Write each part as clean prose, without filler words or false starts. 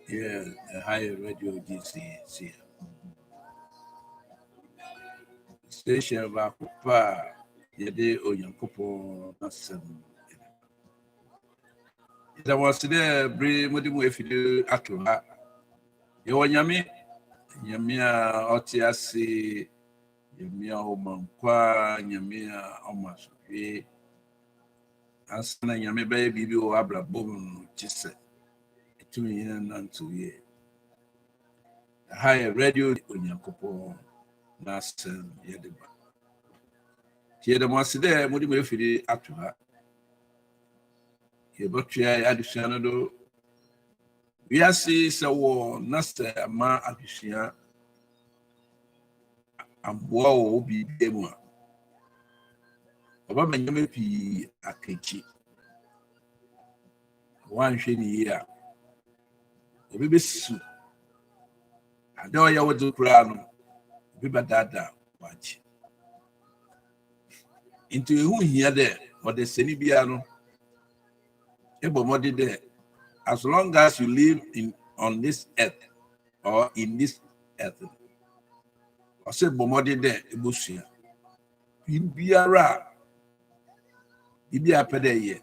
Yeah, a higher radio Gccf. Station Vakupa, Yede Oyankopo, Nasem. There was there, bring Mudimu if you do Atula. You want Yami? Yamia Otiasi, Yamia Omankwa, Yamia Omaswe. Asana Yami baby, you abra bone, Chisse. 2 years and 2 years. The higher radio Oyankopo, Nasem Yedeba. Here the most there, Mudimu if you do Atula. Yebotia adusua do wiase se wo nasta ma adusua amboa wo bi demu a oba manyame pi akechi wan hwe ni ya obi besu ade oya wo dokura no obi badada wachi into ehu hia de o de seni bia no ebomodi there. As long as you live on this earth or in this earth, I say bomodi there ebusia. Bibiara pede ye.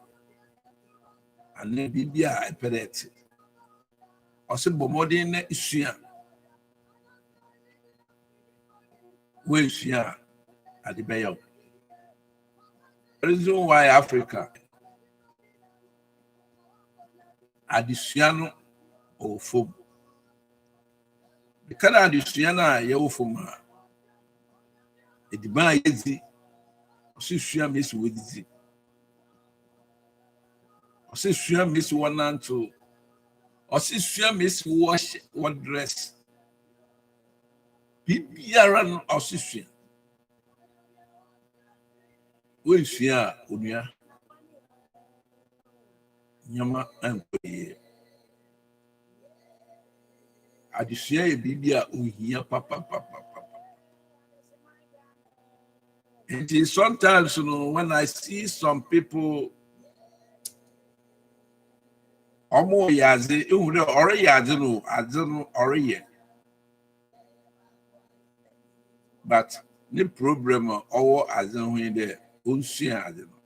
Ane bibia pede. I say bomodi ne isuya. We isuya adibeyo. The reason why Africa adisuano o fom. The kana adisuana ye o fom a. Ediban yezi. Osi sua mesi wedizi. Osi sua mesi wananto. Osi sua mesi wash what dress. Bibiara no osi sua. We sua onua. Nyama ankoye adisua e bibia ohia papa. And sometimes when I see some people omo yaze ehun ore yaze no azeno ore ye but the problem owo azeno hu de onsua azeno.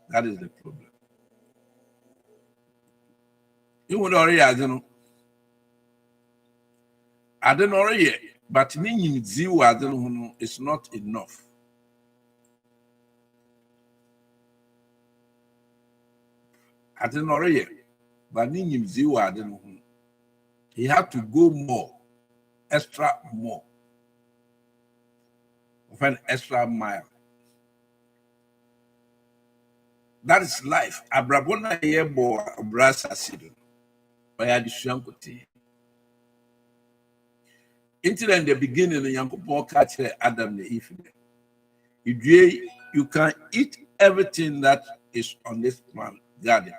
That is the problem. You would already I don't already, but meaning zero I don't know is not enough. I don't already, but meaning zero I don't know. He had to go more, extra more, of an extra mile. That is life. Abrabona yebo brasa sido. By addition, until in the beginning, the young people catch Adam the Eve. You can eat everything that is on this plant garden,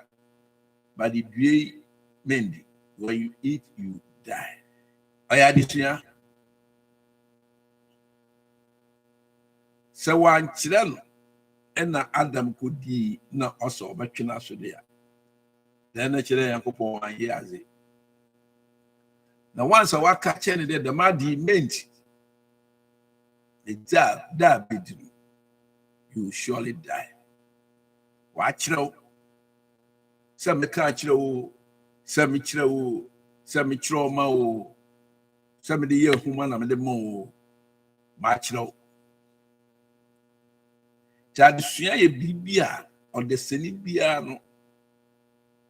but if you mendi, when you eat, you die. I addition. So one children and Adam could be not also but you so there. Then the children young people 1 year. Now once I walk catch any day, the madi meant the job that bid you surely die. Watch now. Some catch you, some chiro, some trauma, some of the year woman am the more match now. Chadusua ye bibia on the senibiano.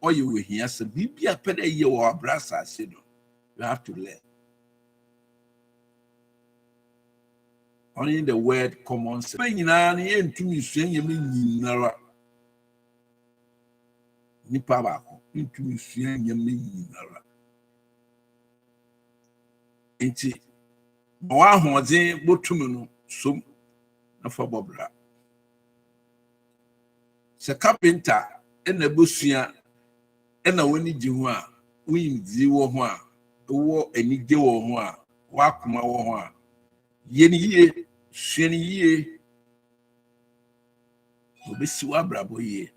Or you will hear some bibia pede ye or brasa said. You have to learn. Only the word common sense. Nipa bako into suen yemi nara. Enti wa hoden botum no som na fa bobra. Se carpenter na bosua na woni gi ho a, win di wo ho a, wo anigye wo ho a, wakoma wo ho a yeni yie suani yie obesi wabrabo yie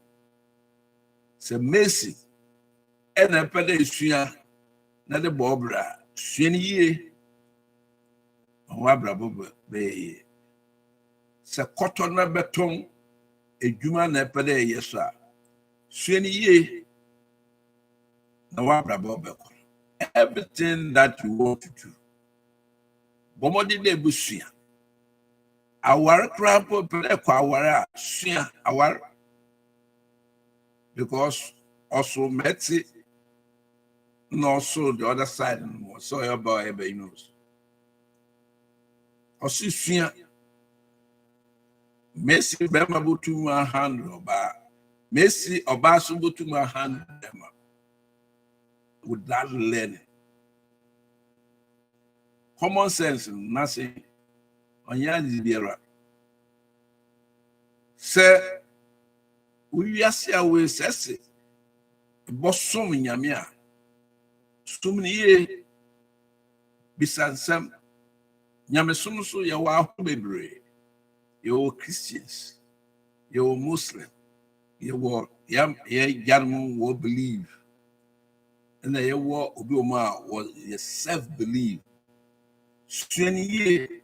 se mercy ena pede sua na de bobra suani yie wabrabo be se koto na beton edwuma na pede yeso a suani yie na wabrabo be ko everything that you want to do bomodi de busua awar crampo pede kwa awara sua awar because also meti no also the other side no so your boy be knows also sua Messi bema butu ma hand oba Messi oba so butu ma hand bema without learning common sense nothing onya dibiera se we yasi awe sese bosom nyame a sumniye bisansam nyame sum so ye wa ho bebre ye Christians ye Muslim ye yarmu wo believe and ye wo obi o ma was ye self believe suaniye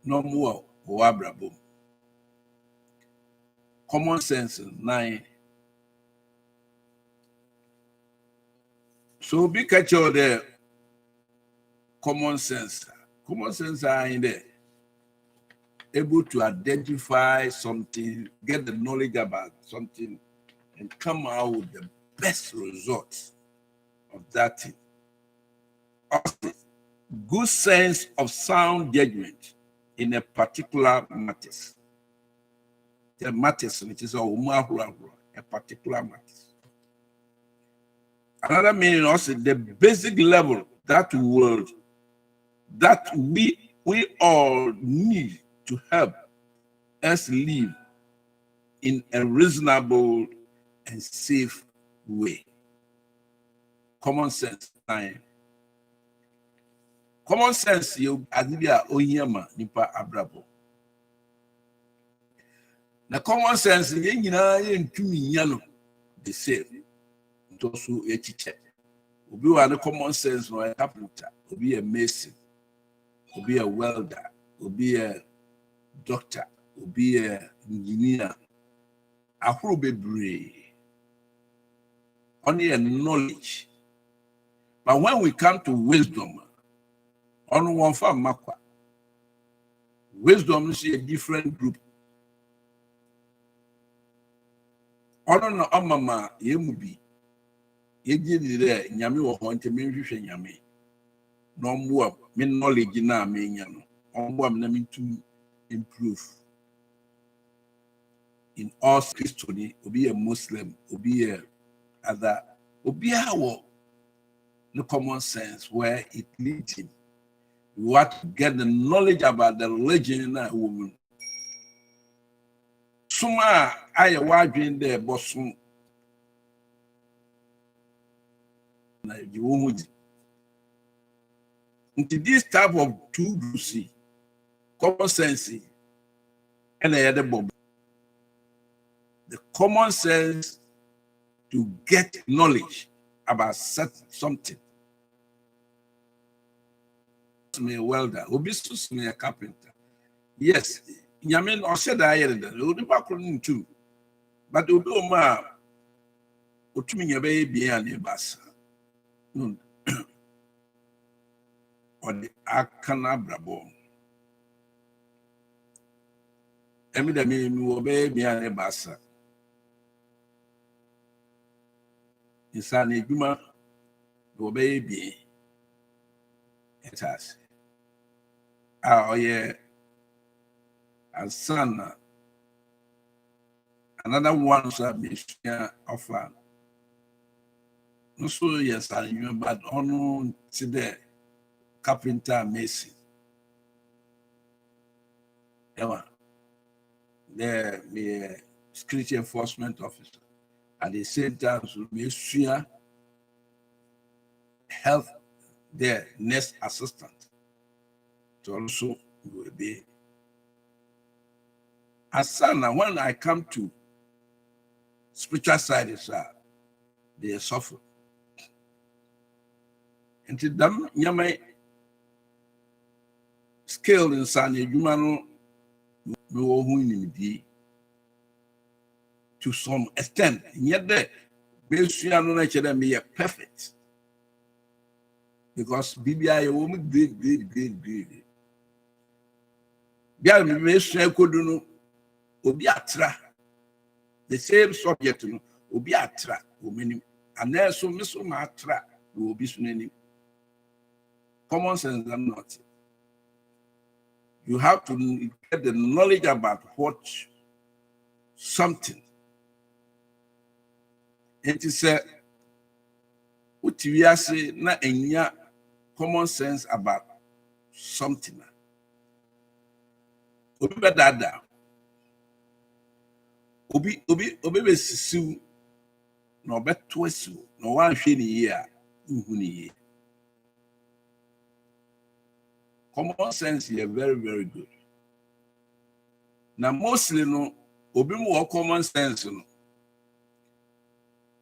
no more wo abrabo common sense nine. So be catch all the common sense. Common sense are in there. Able to identify something, get the knowledge about something, and come out with the best results of that thing. Also, good sense of sound judgment in a particular matters. The matters, which is a particular matters. Another meaning also the basic level that we all need to help us live in a reasonable and safe way. Common sense. Common sense you adibia onyama nipa abrabo. Na common sense ye nyina ye ntumi nya no the same. Tosu echiche. Obi wa the common sense no a carpenter, obi a mason, obi a welder, obi a doctor, obi a engineer. Ahoro bebre. Only a knowledge. But when we come to wisdom, on one farm makwa. Wisdom is a different group. On mama yemubi. Yeji de nyame wo ho nteme nhwehwe nyame. No mboa me knowledge na me nya no. Mboa me na me to improve. In all Christianity, obi a Muslim, obi a other, obi a the common sense where it leads him. You want to get the knowledge about the religion in that woman. Suma I wadwin there bosom. Na you won't. Into this type of two see common sense and the other bomb. The common sense to get knowledge about something. Me a welder, obisus me a carpenter. Yes, Yamin or said I had it, would too. But Udoma Utumi a baby and a bass. Or the AKAN brabo. Emi da me will baby and a bassa. Insani Duma, your baby. It has. Oh, yeah. And son, another one shall be offer. No, so yes, I knew, but on today, carpenter mason. Ever. There be a security enforcement officer. At the same time, so be health their next assistant to also will be. As son, when I come to spiritual side, they suffer. And to them, you may scale in San Humano to some extent, yet the basic may be perfect. Because BBI woman great. Bial me say kodu obi atra. The same subject no obi atra omeni. And so miso ma atra obi suneni. Common sense and not. You have to get the knowledge about what something. It is a utiwiase na enya common sense about something. Obi bedada. Obi be sisu no beto asu no wan hwe ni ye a nhu ni ye. Common sense is very, very good. Now, mostly, no, obi mo common sense, no.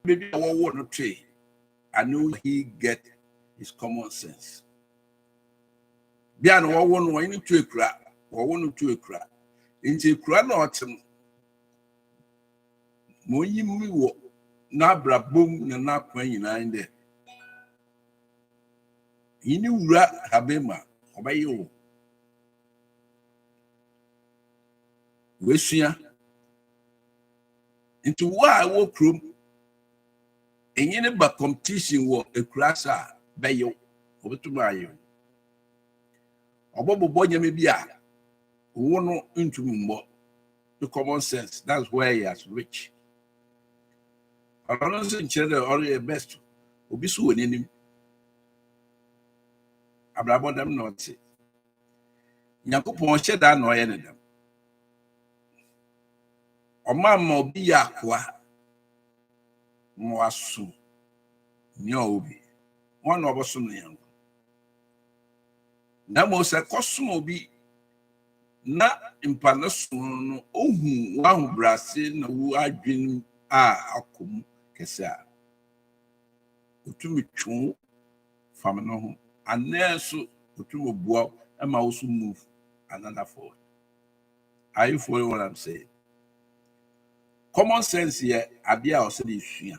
Maybe I want to trade. I know he get his common sense. Biano wa any to a crack, or one to a crack. Into a crack not Moyi mu na bra boom na kwan nyina there. Ini wura habema. Obayo wesua into why wo krom enyine ba competition wo ekurasa bayo obetuma ayo obobo nyame bia wo no ntumi mbo the common sense. That's where he has reached. I don't think children are best obi so woni abrabo dem not say Yakupon shed that no any them. O mamma obi yakwa mo asu nyo obi one of us no na mo se kosum obi na impana sun no ohu wa hu brase na wu adwen a akom kesa otumi twu fam no ho aneso otumi bua and also move another forward. Are you following what I'm saying? Common sense here, Abia also the issue.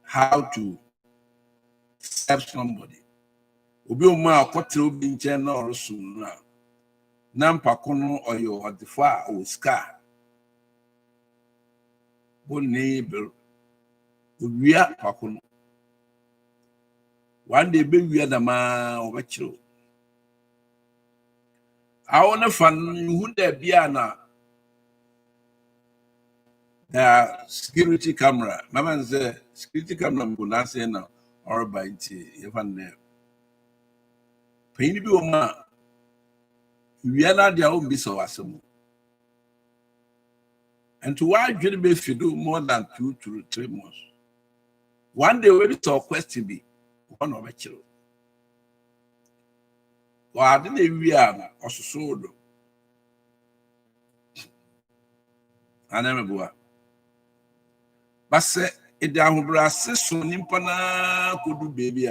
How to serve somebody. Obi uma akotre obi nche na orosu na. Nampa kono oyo odifa o ska. Bo neighbor. Obia pakono. One day, baby, the man over chill. I want to find who there be na the security camera. Mama say security camera mbona say na or by it even there. Pain be oma. We are not their own business. And to why should be if you do more than 2 to 3 months. One day we saw question be one of a chill. Or I didn't we are also sold. I never go. But say it down brass so nimpana could do baby.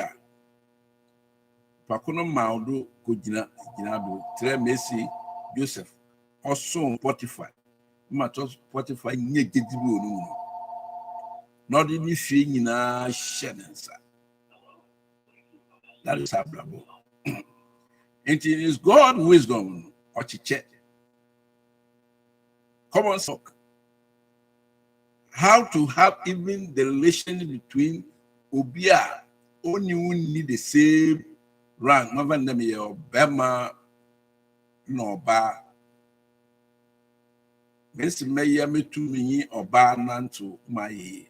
Pacono Maudo could do Tre Messi Joseph also Spotify. Matos Spotify negative. Not in anything in our shenanigans. That is our bravo. It is God's wisdom or check. Common talk. How to have even the relation between Obia, only one need the same rank, never name your Bema no ba. Miss Mayor me to me or bar none to my.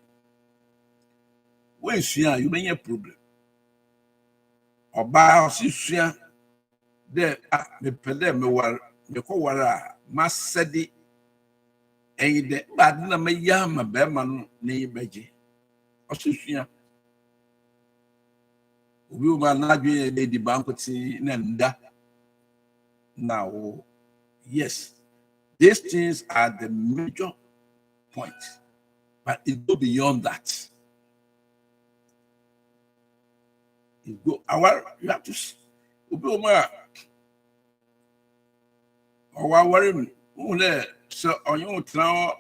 When you may a problem. Or bar or there me pede me war me ko wara masedi and the bad na me yama be man ni beji Osusua. Obi uma na dwen e di banquet na nda. Now, yes, these things are the major point, but it go beyond that. It go you have to obi uma worry me. So on you try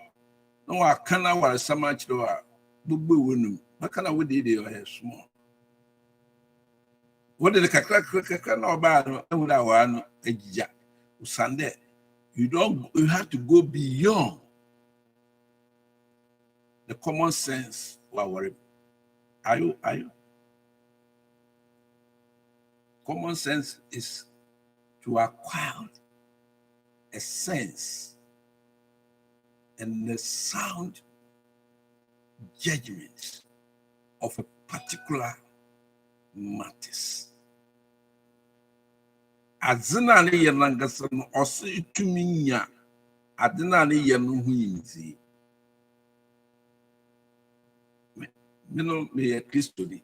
no I can't worry so much do a bubu wonum. What can I would do your small? What did the kakra no bad no would I want a jack Sunday? You have to go beyond the common sense. Worry. Are you? Common sense is to acquire a sense and the sound judgment of a particular matters. Azina ni yenangasa no oso ituminya adina ni yenu hu yinzi. Me Kristo ni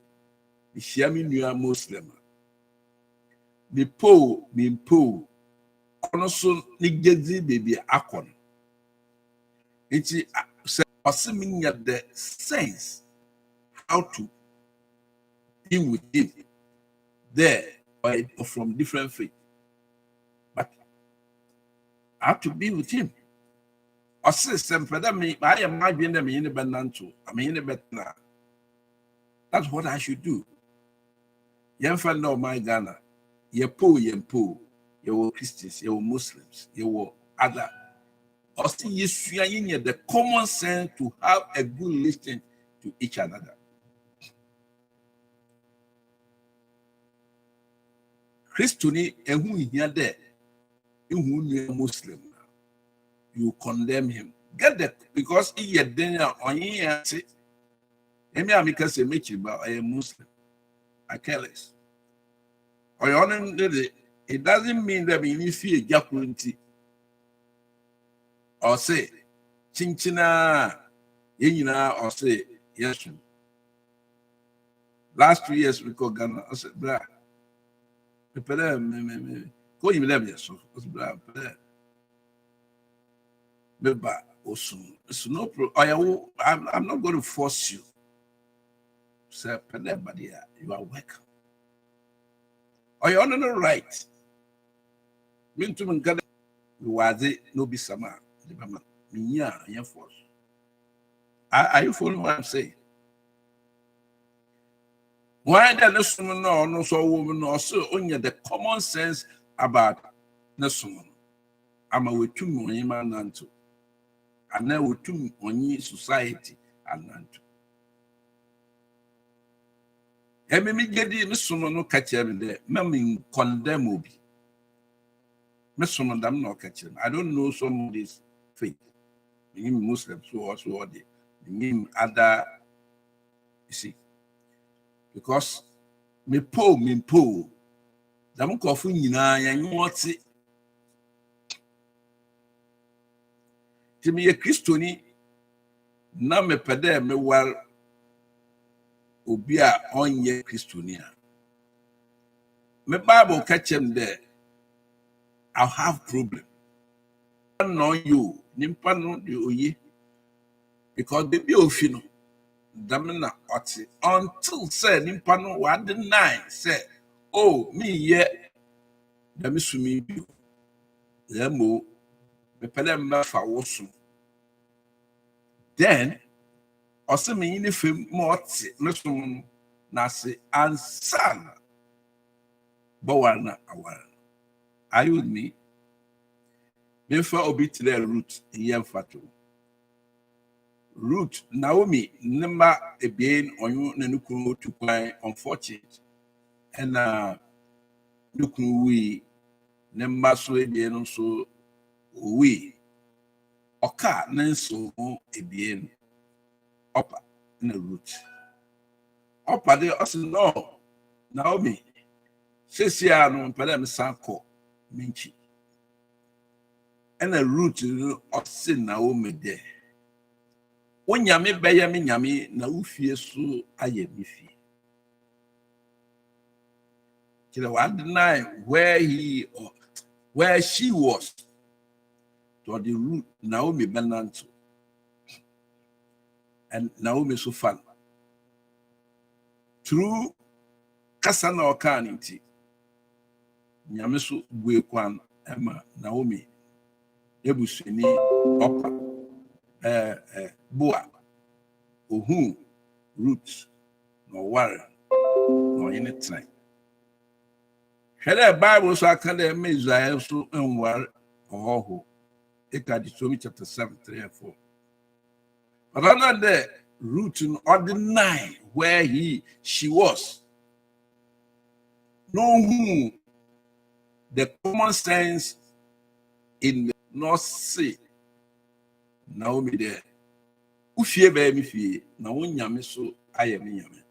mi nua Muslim. Mi po kono so ni gezi baby ACKOM. Iti osiminya the sense how to deal with him there or from different faith. But I have to be with him. I am not being them in the bananto. I'm in the better. That's what I should do. Young fellow, my Ghana, you're poor, you're Christians, you're Muslims, you're other. Also, you the common sense to have a good listening to each another. Christian, and who here there, who you Muslim, you condemn him. Get that because he had dinner on here. Say, because I am Muslim. I careless. It doesn't mean that we need fear jacuinty. Or say, Chinchina, Yina, or say, yes. Last 2 years we called Ghana. I said, blah. Go in 11 years. Blah. It's no problem. I'm not going to force you. Say, but you are welcome. Or you're on the right. Mean to me, was it no be sama? Are you following what I'm saying? Why the lesson no so woman also only the common sense about Nessun? I'm a witum on him and Nanto. And now witum on society and Nanto. Me get the Nessun no catch him there. Meaning condemn will be. Nessun them no catch him. I don't know some of this faith. Him Muslims who also are the other, you see. Because me po, damu kofu nyina ya nwoti. Ti me Kristoni na me pede me war obi a onye Kristoni a. Me Bible catch him there. I'll have problem. I know you, nimpa no de oye. Because baby ofino. Damina oti until say nimpa no wa deny say oh me ye dami sumi bi lemo me pele me fa wosu then also me ni fem moti me sum na se ansan bawana awara. Are you with me? Me fa obi tile root yen fatu Root Naomi number a being on you Nanuku to quite unfortunate and Nuku we number so a being so we oka nanso a being upper in a root. Upper they also know Naomi says ya no Padam Sanko Minchi and a root of sin Naomi there. Onyame bɛyɛ me nyame na ufie so ayɛ me fie. Deny where she was to the root Naomi Benanto and Naomi Sufan through Kasana Okaniti Nyamisu Gwekwan Emma Naomi Ebusini Opa Boa Ohu Roots no Warren no any time. Had Bible so I can't Israel so unwar or AKAN chapter 7, 3 and 4. But under the root in ordinary where she was. No who the common sense in the North Sea. Naomi there. Ufie baby fie na wonyame so aye me nyame.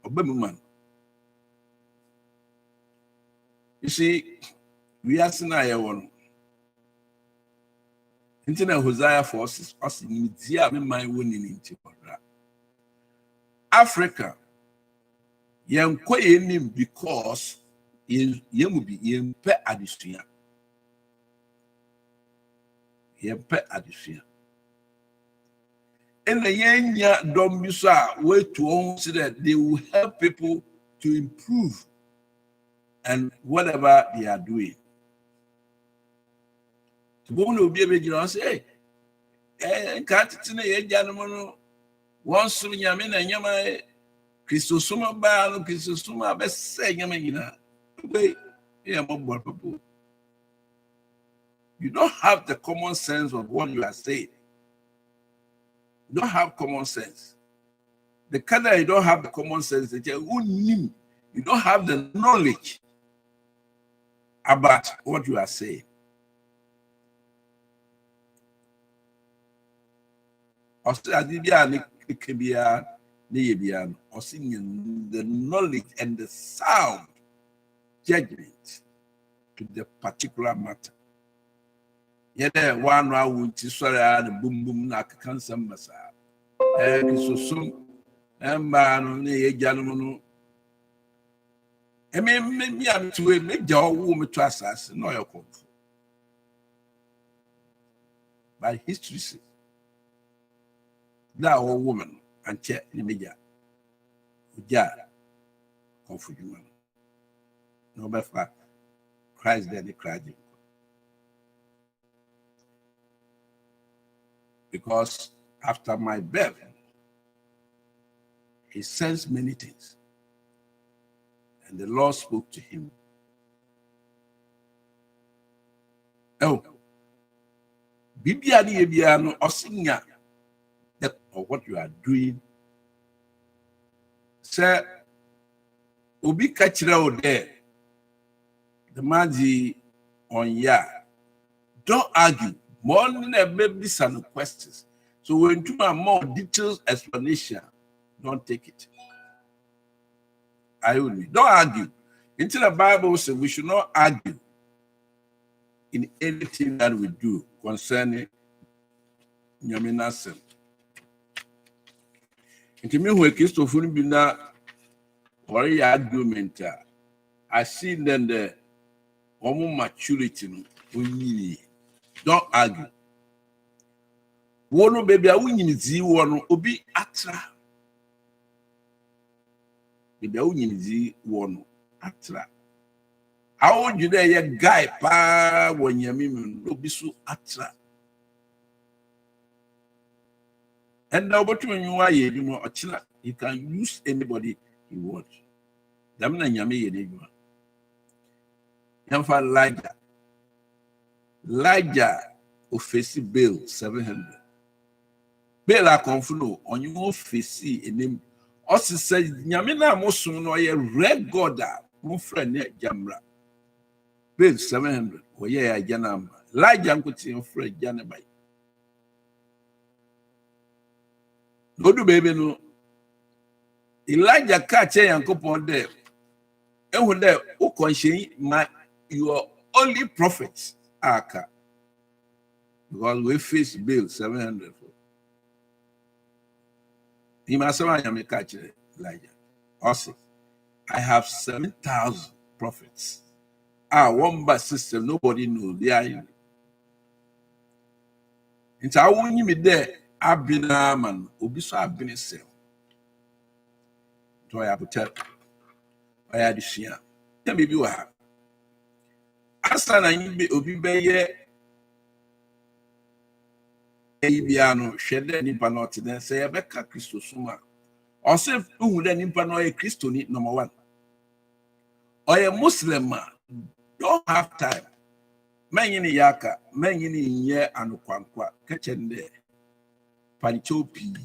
Obemuman. You see, we are seeing a one. Internet Hosea forces us in India, my winning into Africa. Yam quayin because you be yam pet addition. Yam pet addition. And the young don't miss out way to own so that they will help people to improve and whatever they are doing. To go to be able to say, can't a gentleman once to Yamin and Yama Christosuma Bal, Christosuma best say Yamina. Wait, you don't have the common sense of what you are saying. You don't have common sense. The kind that you don't have the common sense, that you don't have the knowledge about what you are saying. Or the knowledge and the sound judgment to the particular matter. Yet one round to sorry and boom boom like cancer massa. So soon, and man, a gentleman. I mean, maybe I'm to make your woman to assassin, no, your comfort. By history, that old woman and check in the media. Yeah, comfort you. No better Christ then he cried. Because after my birth, he sensed many things. And the Lord spoke to him. Oh, Bibiani Ebiano Osinya, that of what you are doing. Sir, Obi Kachira there, the Maji on ya. Don't argue. More than a baby son questions. So when you have more detailed explanation, don't take it. I only don't argue. Until the Bible says we should not argue in anything that we do concerning Yaminasem. Into me who Christopher Bina or argument, I see then the homo maturity. Don't argue. One baby, I win Z one obi atra. Baby, I win Z one atra. How would you there, guy, pa, when you mean, be so atra? And now, but when you are, you know, you can use anybody you want. Damn, Yami, you can like that. Elijah ofesi bill 700. Bill a confuno on you ofesi enim. Osi say nyamina mosun no ye red god mo friend jamra. Bill 700. Oye ya jana. Elijah nkuti your friend jana bay. No do baby no. Elijah catch yankopon there. Ehun there o conscience my your only prophet. AKAN. because we face bill 700 for. He must have catch Elijah. Also, I have 7,000 prophets. One bus system, nobody knows. They are in. It's our only me there. I've been a man, Obiso, I've been a cell. So I have to tell. I had to share. Tell me, you have. As I be Obi Biano, shed any panot, then say, I bet Christo Suma. Or say, who then in Pano a Christo need number one. Or a Muslim man, don't have time. Many yaka, many year and quanqua, catching there. Panchopi.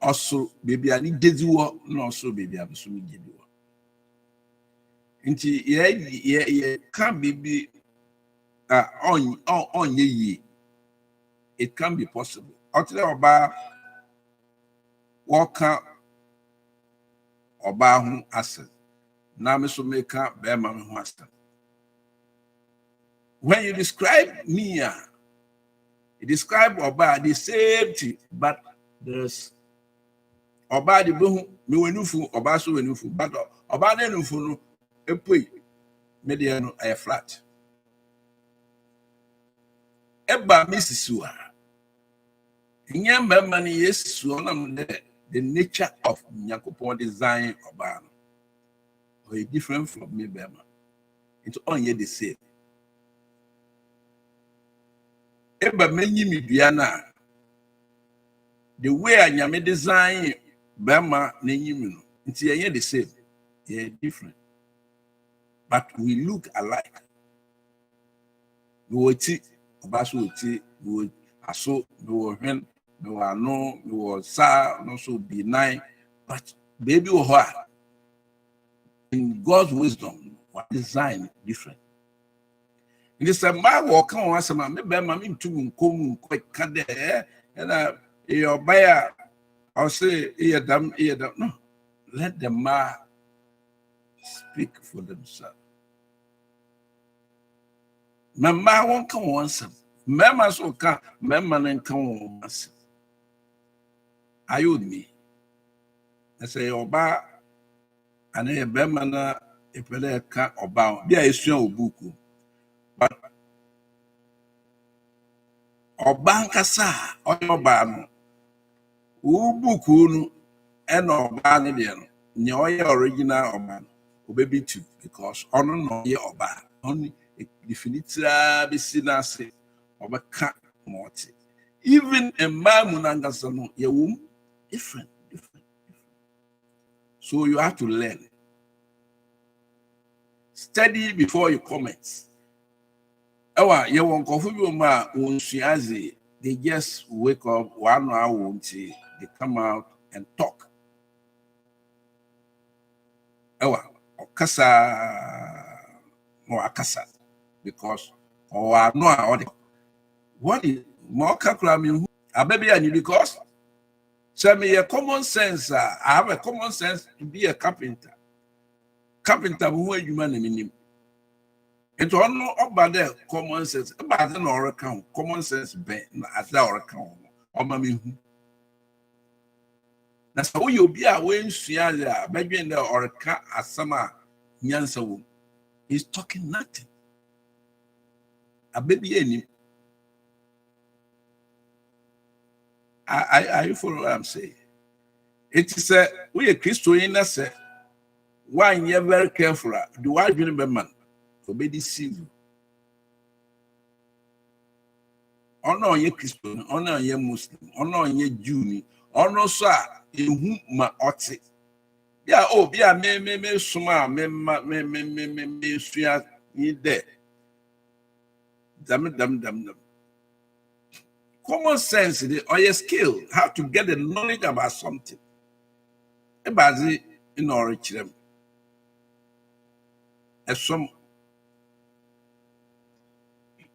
Also, baby, I need Dezuo, no, so baby, I'm so many. Inti ye can be on ye. It can be possible. Otle oba waka oba hu asset. Na me so make be ma me hu asset. When you describe me, you describe oba the same thing, but there's oba the bohu me wenufu oba so wenufu, but oba na nufu no epoi mediano ay flat. Eba misisua. Nyamba mani yesu onam the nature of Nyankopon design oba no. Or different from me bema. It's on ye the same. Eba menyi mi biana. The way Nyame design bema na nyimi no. It's ye the same. Ye different. But we look alike. No oti, obaso oti, no aso, no hen, no ano, no sa, no so benign. But baby oha, in God's wisdom, what design different. It is a man walk on once a man, maybe mammy to come quite cade, and your buyer, I'll say, ear dumb, no. Let the man speak for themselves. Mamma won't come once. Mamma so can, mamma and come once. Are you with me? I say, Oba, and a bemana, a peleka or bound. There is no book. But Obankasa, or your ban, Ubuku, and Oban, your original Oban, baby too, because honor no ye Oba, only definitively be seen as Oba cat morty. Even a man munangasano, your womb, different. So you have to learn. Study before you comment. You won't confuse ma unsiazi. They just wake up 1 hour until they come out and talk. Okasa no akasa because or no what is more calculating a baby and because tell me a common sense. I have a common sense to be a carpenter. Carpenter who are human in. It's all no about the common sense. About an oracle, common sense, as the oracle. Or mammy. That's how you'll be away in Sierra, begging the oracle as summer. Nyansa he's talking nothing. A baby any. I follow what I'm saying. It is a we a Christian that's why you're very careful. Do I remember man? Obey deceive. Honor ye Christian, honor ye Muslim, honor ye Jew, honor sir, in whom my otti. Yeah, oh, yeah, me, suma, me, swear, ye there. Damn. Common sense or your skill, how to get the knowledge about something. About it in origin. As some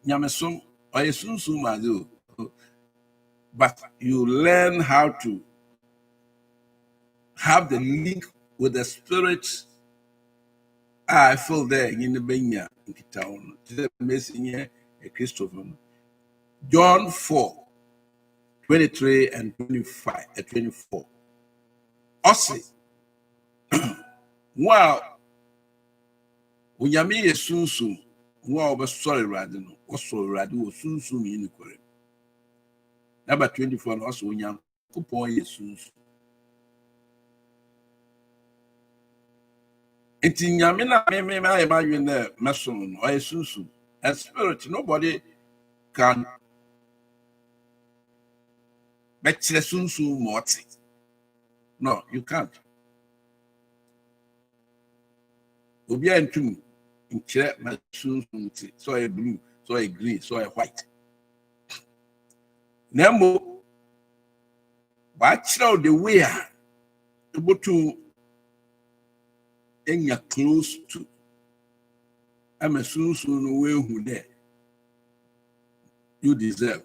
Yamasum or a Sunsuma do. But you learn how to have the link with the spirit. I feel there in the Benya in town. To the messing here, a Christopher. John 4:23 and 24. Ose, wow, unyame ye sunsun, wow, but sorry, radino, also radio, sunsun in the Number 24, also unyam, coupon ye sunsun. It's in Yamina, me imagine the mason or a sunsun. And spirit, nobody can make the sunsun morty. No, you can't. Obi antum nkyerɛ ma sunsun ti so a blue, so a green, so a white. Nemo watching the way able to enya close to. I'm a sunsun way who there. You deserve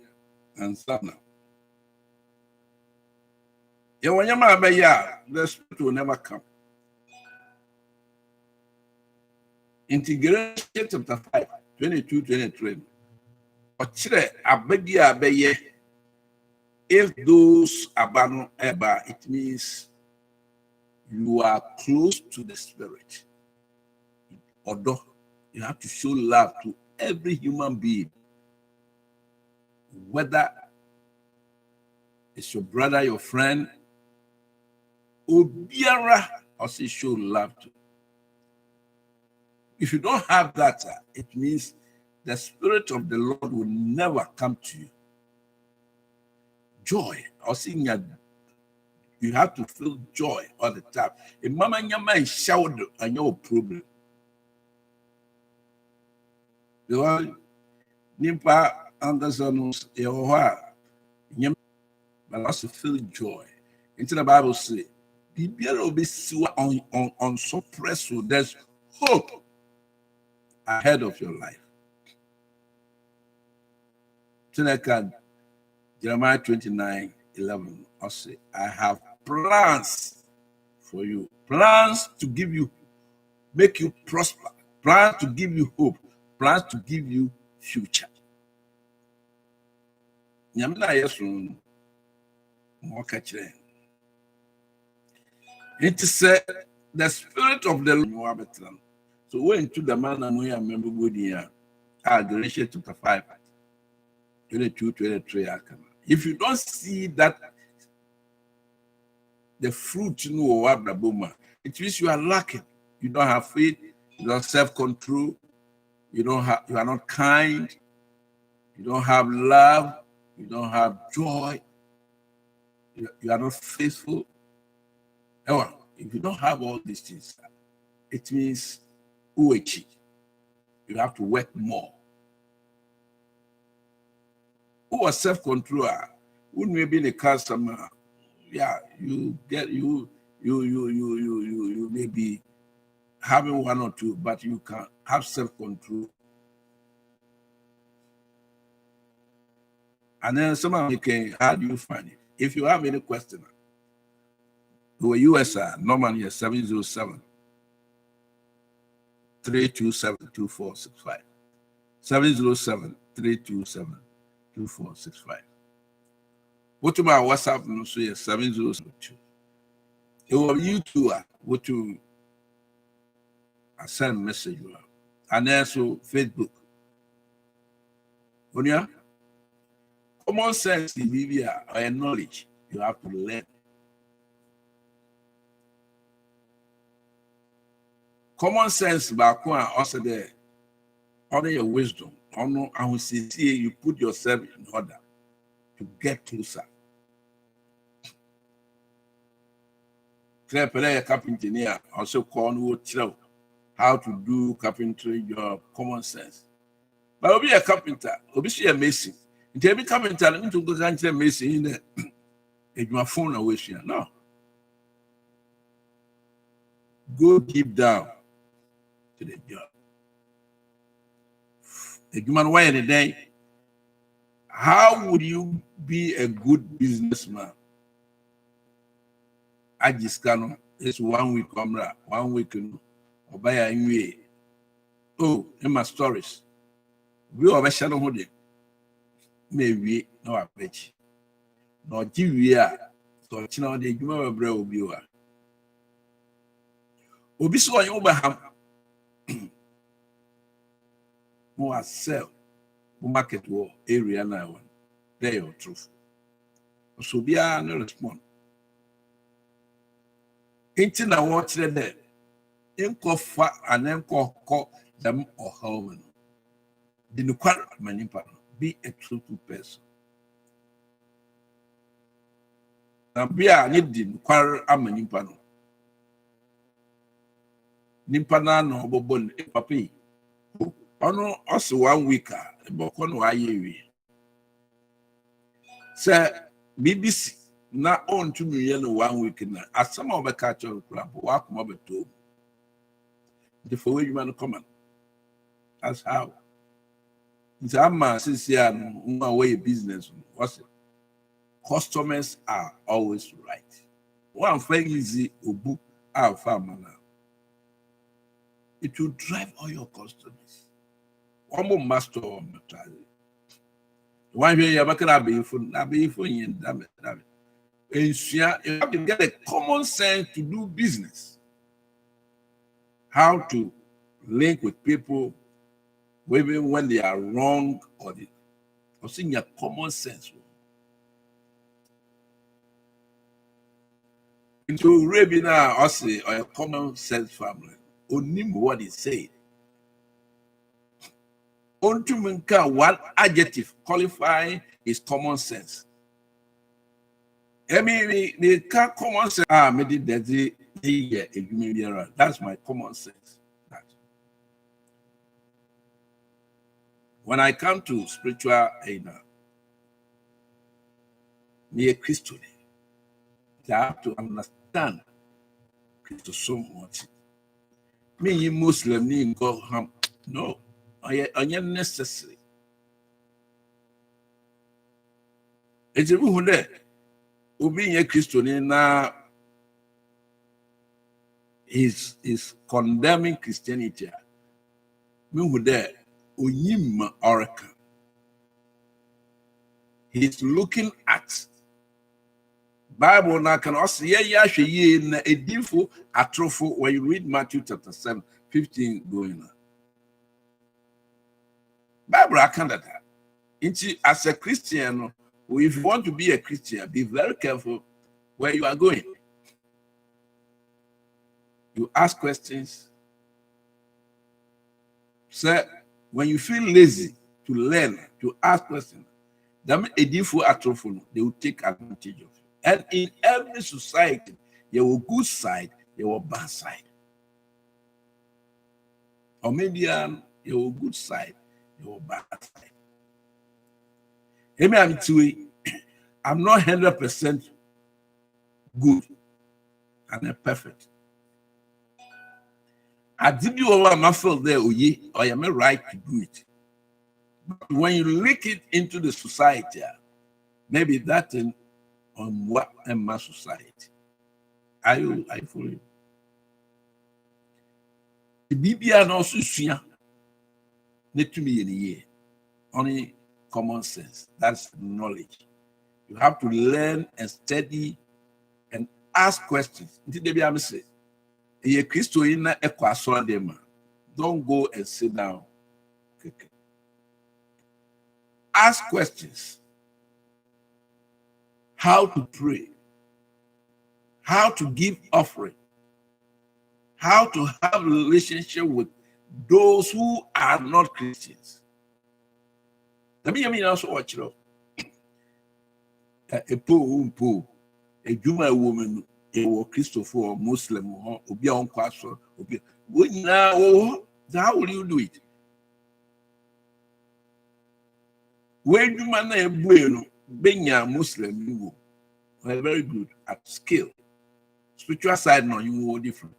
and some. Yeah, when you're my the spirit will never come. Integration chapter 5, 22-23. If those abandon ever, it means you are close to the spirit. Although you have to show love to every human being, whether it's your brother, your friend, or biara, also show love to. If you don't have that, it means the Spirit of the Lord will never come to you. Joy, also you have to feel joy all the time. If mama nyama is showered on your problem, because nimpa understands but also feel joy. Into the Bible say, on suppress, there's hope ahead of your life. Jeremiah 29:11. I say, I have plans for you, plans to give you, make you prosper, plans to give you hope, plans to give you future. It said the Spirit of the Lord. So when to the man and we remember good here, Galatians chapter 5, 22-23. If you don't see that the fruit it means you are lacking. You don't have faith, you don't have self-control, you are not kind, you don't have love, you don't have joy, you are not faithful. However, if you don't have all these things, it means you have to work more. Who was self-control? Who may be the customer? Yeah, you may be having one or two, but you can have self-control. And then someone can, how do you find it? If you have any question, the USA normally is 707-327-2465. 707-327-2465. What to my WhatsApp no so 7072. It will you too what to send message you and also Facebook. When you common sense or knowledge you have to learn. Common sense back one also there. Honor your wisdom. Honor and see you put yourself in order to get closer. Clear carpenter also call how to do carpentry job, common sense. But be a carpenter, be a mason. If you be carpenter, let me to go to mason in the my phone away. No. Go deep down to the job. A human way in a day. How would you be a good businessman? I just can't. It's 1 week, 1 week, or buy a new. Oh, in my stories, we are a shadow holding. maybe no average. No Giria, so China de Juma Bro viewer. Obiso on Obaham more sell market war area now. There your truth. So be no respond. Ain't na watch there. Inko fa and enko call them or home. The nuquar manipa. Be a truthful person. Now be a need the nuquar amanipa. Nimpana no bobon e papi. Ono also 1 week boko no ayewi. Say BBC na on to me 1 week na asama obeka cho club wa kuma beto. The for you man come. That's how. It's a since you are way business. What's it? Customers are always right. One thing easy ubu our farmer now. It will drive all your customers. One more master of material. One way you're making a be for damn it. And you have to get a common sense to do business. How to link with people even when they are wrong or seeing your common sense. Into Rabina or say or a common sense family. Only what he said. Ontuminka one adjective qualifying is common sense. I mean, the common sense. That's my common sense. When I come to spiritual aid, me a Christian, I have to understand Christ so much. Me, Muslim, need go harm. No, I am necessary. It's a who there. Being a Christian now is condemning Christianity. Me who there, Oyim Oracle. He's looking at Bible now can also na edifo atrofo when you read Matthew chapter 7, 15 going on. Bible I can't that. As a Christian, if you want to be a Christian, be very careful where you are going. You ask questions. Sir, when you feel lazy to learn, to ask questions, them edifo atrofo, they will take advantage of you. And in every society, there will good side, there will bad side. Or maybe there will good side, there will bad side. I'm not 100% good and perfect. I did you all my fault there, or I am right to do it. But when you link it into the society, maybe that in on what in my society. I follow you. The BBA also see need to be in a year. Only common sense. That's knowledge. You have to learn and study and ask questions. Don't go and sit down. Ask questions. How to pray, how to give offering, how to have a relationship with those who are not Christians. Let me also watch it. A poor, a Juma woman, a Christopher or Muslim, or be on pastor, how will you do it? When you man a bueno. Being a Muslim, you are very good at skill. Spiritual side, no, you are different.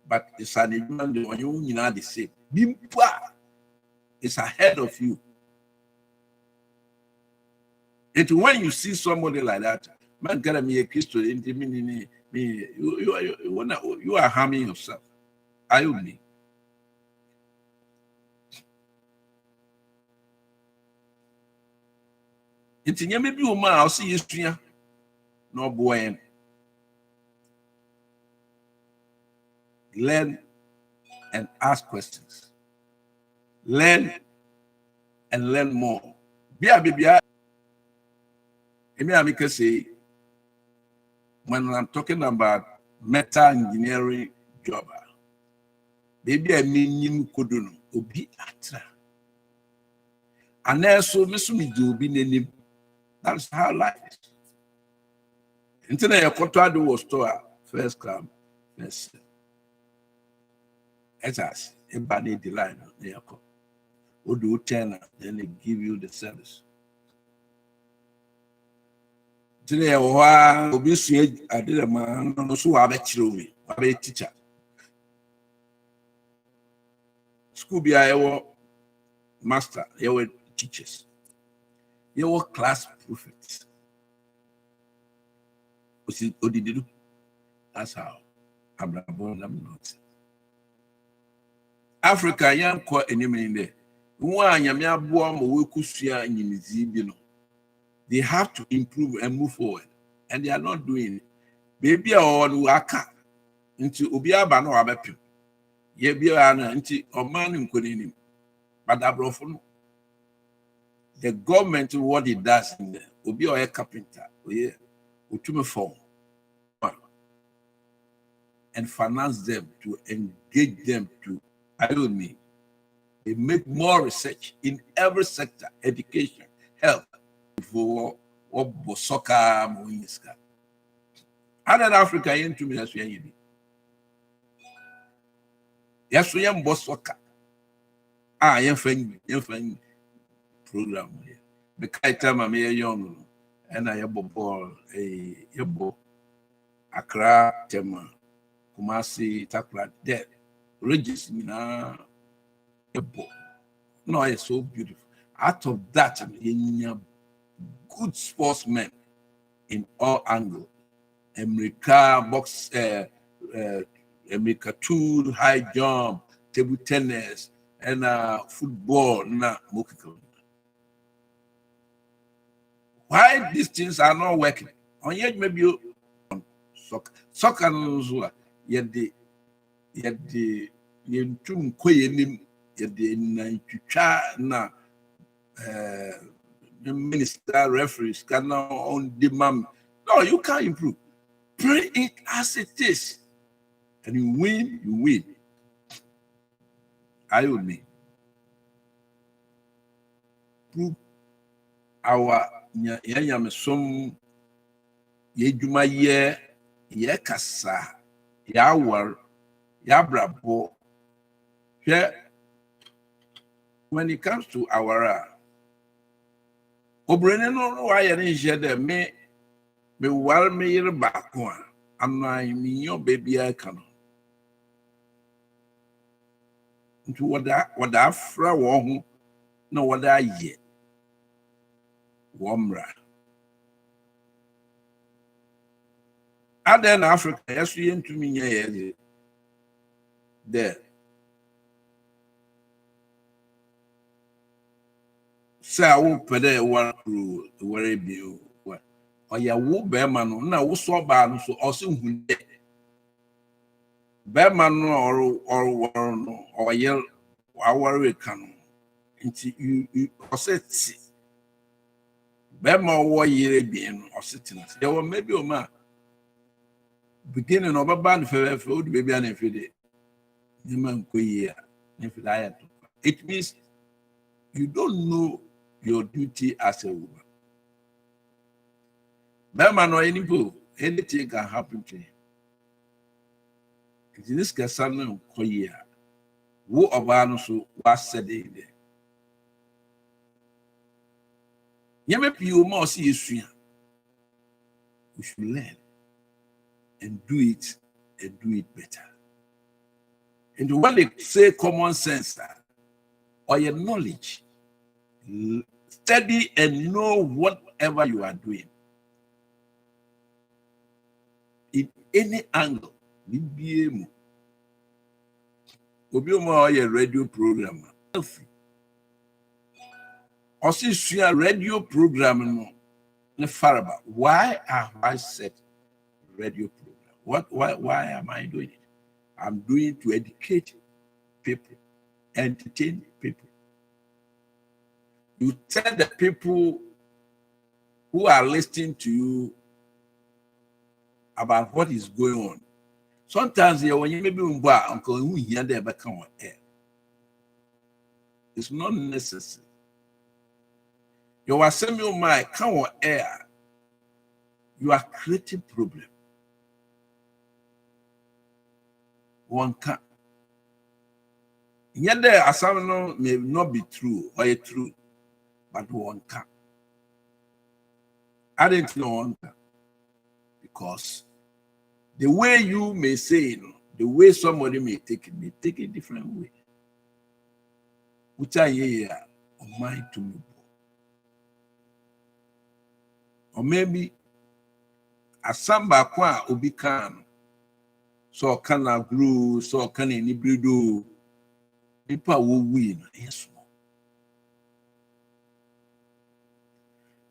But it's an ignorant when you know the same. Bimpa is ahead of you. And when you see somebody like that, man, gotta be a Christian, you are harming yourself. I only. Nti nyame bi o ma o se yesua no boy. Learn and ask questions. Learn and learn more. Bia I can say when I'm talking about metal engineering job, baby I mean kodono obi atra. And also me do be name. That's how life is. Internet your do was store first club, first. As everybody the line they are called. Or do 10, then they give you the service. Today, obviously, I did a man, no, so I bet you, I bet teacher. School be our master, your teachers, your class prophets. What did you do? That's how Abraham not. Africa, young caught any man there. One yamia boam or kusia in Zibino. They have to improve and move forward, and they are not doing it. Baby, all waka into Ubiaba no Abepu. Ye be into a man in Kodini, but Abrofon. The government, what it does in there, Ubi or a carpenter, Utume form, and finance them to engage them to, I don't mean, they make more research in every sector, education, health, for soccer, Moinska. Other Africa into me as we yes, we am soccer. You're fine program here. The time I'm young and I have a ball, a yabo, Accra, Tema, Kumasi, Takra, dead. Regis, Mina, yabo. No, it's so beautiful. Out of that, good sportsmen in all angles. America box, America tool, high jump, table tennis, and football. Why these things are not working? On yet maybe on soccer no yet the yentum koyenim yet the na the minister referees cannot on demand. No, you can't improve. Pray it as it is. And you win, you win. I will mean. Prove our some yejuma ye kasa ya war ya brabo. When it comes to our obrene no why any share me war me yere baako a ana mi yo baby AKAN nti wada afra wo ho na wada ye womra other in Africa yes we into me ye there say I will pay the war worry be oya wo be man no na wo so ba no so o se hu de be man no or no oya aware kan nti you o se ti be ma wo yere bi no o se ti no there were maybe o ma beginning of a band for food baby and if it man ko ye if it means you don't know your duty as a woman. Anything can happen to you. In this case, who about so was said in there. You must see you. We should learn and do it better. And when they say common sense or your knowledge, study and know whatever you are doing. In any angle, Obioma a radio program. Also, radio program Faraba, why have I set radio program? Why am I doing it? I'm doing to educate people, entertain people. You tell the people who are listening to you about what is going on. Sometimes when you maybe uncle who hear them become on air. It's not necessary. You are saying you might come on air. You are creating problem. One can. Yet the assignment may not be true or true, but one can. I didn't know one can. Because the way you may say it, the way somebody may take it different way. Which I hear on mind to me. Or maybe a samba kwa obikan so can I grow, so can any bredo. People will win. Yes.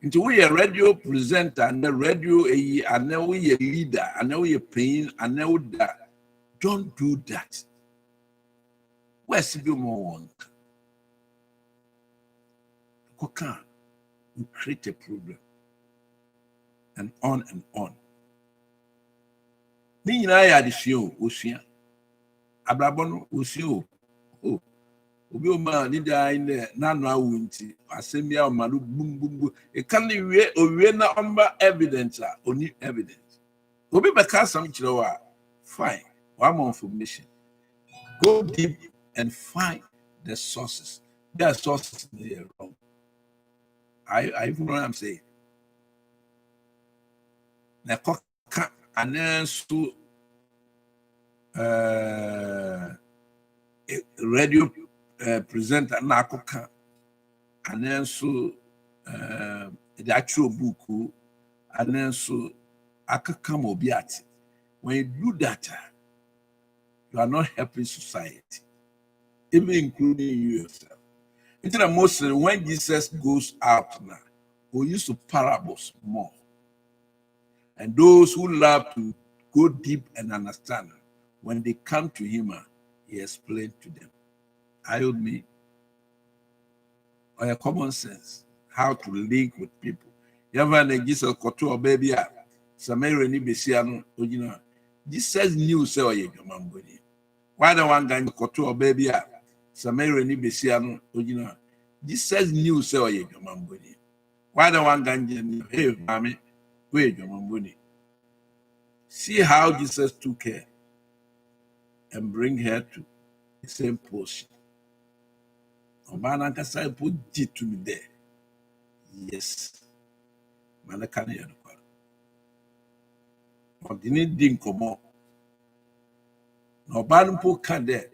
Into we a radio presenter and the radio and now we a leader and now we a pain and now that. Don't do that. Where's the more one? Kokan will create a problem. And on and on. Me and I had the show, Ocean. Abrabono, Ocean. Oh, Obi Oma, Nida in there, Nana Winti, Assembia, Malu, boom, boom, boom. It can't be we na umber evidence, only evidence. Obi Baka some chilawa. Fine. One more information. Go deep and find the sources. There are sources there wrong. I know what I'm saying. Na koka anensu radio presenter na koka anensu the actual book anensu AKAN obiati. When you do that, you are not helping society, even including you yourself. Into the mostly when Jesus goes out now, we use parables more. And those who love to go deep and understand, when they come to him, he explained to them. I would mean, or a common sense, how to link with people. You ever Jesus koto or baby Samari ni besiano, Jesus knew so ye mamboni. Why the one guy koto or baby Samari ni besiano, Jesus knew so ye mamboni. Why the one guy hey mommy, wait your mamboni. See how Jesus took her and bring her to the same portion. Obana kasa put it to me there. Yes. Manakani yanukwa. Odini dinkomo. No banu po kande.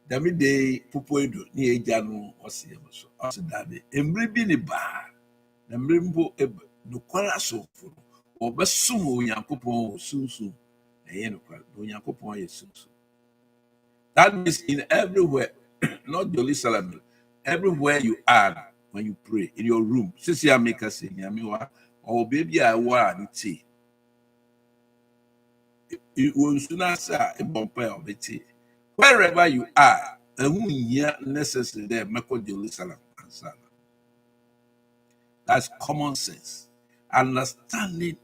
Dami de pupo edo ni ejanu osi yamuso. Osi dabe. Emri bi ni ba. Emri mpo no kwala sofu. Obesumu Yankopon susu. Yankopon yesusu. That means in everywhere, not Jerusalem, everywhere you are when you pray in your room. Since you make us sing, or baby, I want to it will sooner say a bumper of it. Wherever you are, and who here necessary there, Mako Jerusalem. That's common sense. Understanding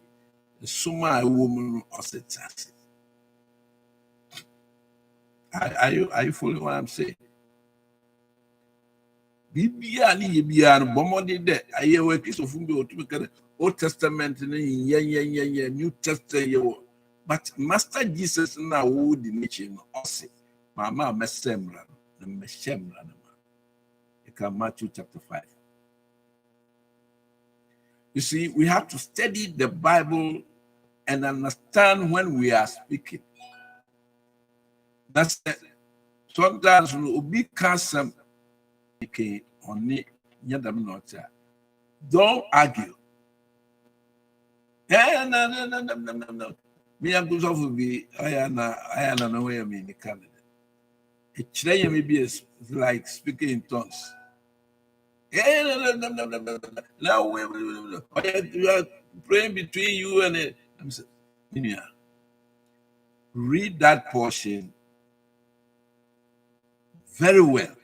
the summa woman or taxi. Are you following what I'm saying? Bibia ni bia no bomode de aye wa Christopher bi otu Old Testament ni New Testament but Master Jesus na wo di nature no ose mama mesemra na meshemra na ma Matthew chapter 5. You see, we have to study the Bible and understand when we are speaking. That's it. Sometimes we be custom on don't argue. No. Me and goes off will be I am no way I mean the candidate. It may be like speaking in tongues. No. praying between you and it. I'm saying, yeah. Read that portion very well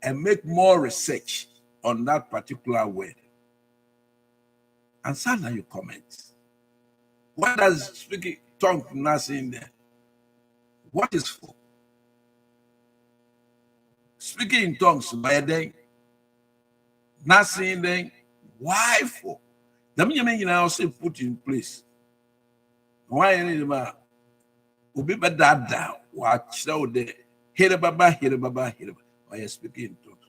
and make more research on that particular word. And send your comments. What does speaking tongue not saying there? What is for? Speaking in tongues by then, not saying then, why for? The meaning you also put in place. Why any of them? Ubi bad down. Watch out there. Hear baba, hear baba, hear baba. Why you speaking in tongues?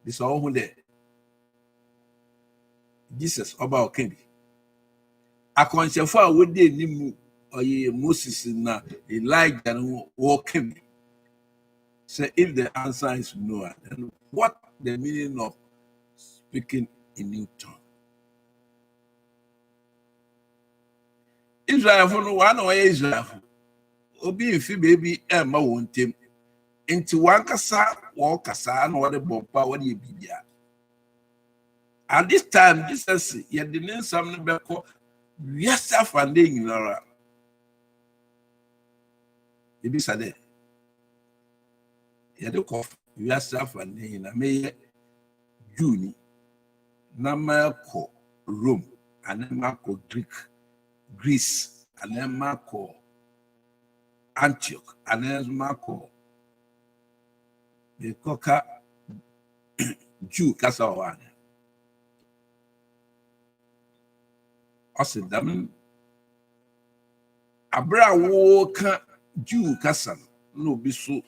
This all who there. Jesus about Kenny. A conscious would they need or Moses na Elijah and walking. So if the answer is no, then what the meaning of speaking in new tongue? Israel for no one way Israel. Obi if baby Emma won't him. Into one kasa, walk kasa, and what the bomba, what you be there. At this time, Jesus, you didn't something back. Yes, I'm finding Laura. You be said, you don't cough. Yes, I'm finding a may Juni, Namako Rome, and then Marco Greece, and then Marco Antioch, and then Marco the Coca Jew Casawan. Ɔsɛ dam abra wo ka Jew kasa no obi so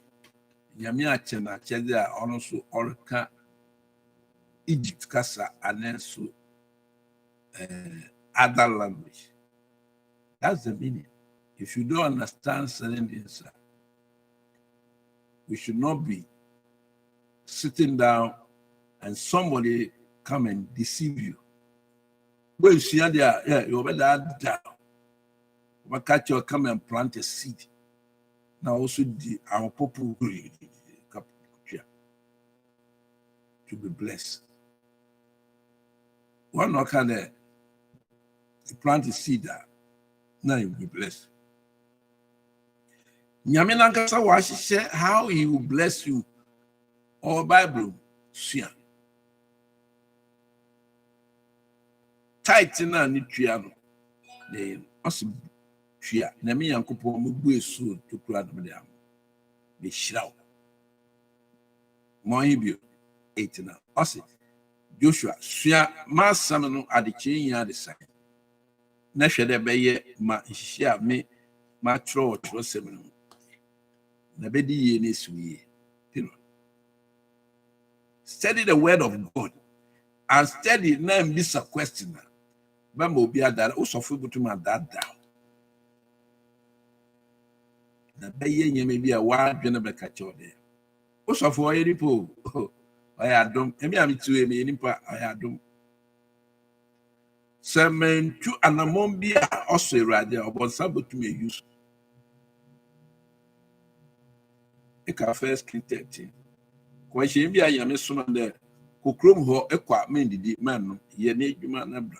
nyame akyɛ na akyɛde a ɔno so ɔreka Egypt kasa and so other language. That's the meaning. If you don't understand certain things, we should not be sitting down and somebody come and deceive you. When you see there, yeah, you better down. But catch your come and plant a seed. Now also the our people to be blessed. One not can you plant a seed there. Now you'll be blessed. Nyamenankasa washi how he will bless you. Or Bible, share. Tight na ni triano. The awesome share. Nami yankupo mubu so to crowd me down. Be shroud. Mohibio 8 now. Awesome. Joshua, share masamano at the chain yard sign. Nasha de beye ma share me ma tro seminum. Nabedi ye ni sweet. Study the word of God and study now miss a question. Bambo be that also able to my dad down. The bay may be a wild general catch out there. Also for any people, I had them. Maybe I'm to any part I had them. Semen to an among be also radio about somebody to me use. A first King 13. Question be I am a son there. Who crom ho equa mended man, ye need you man abra.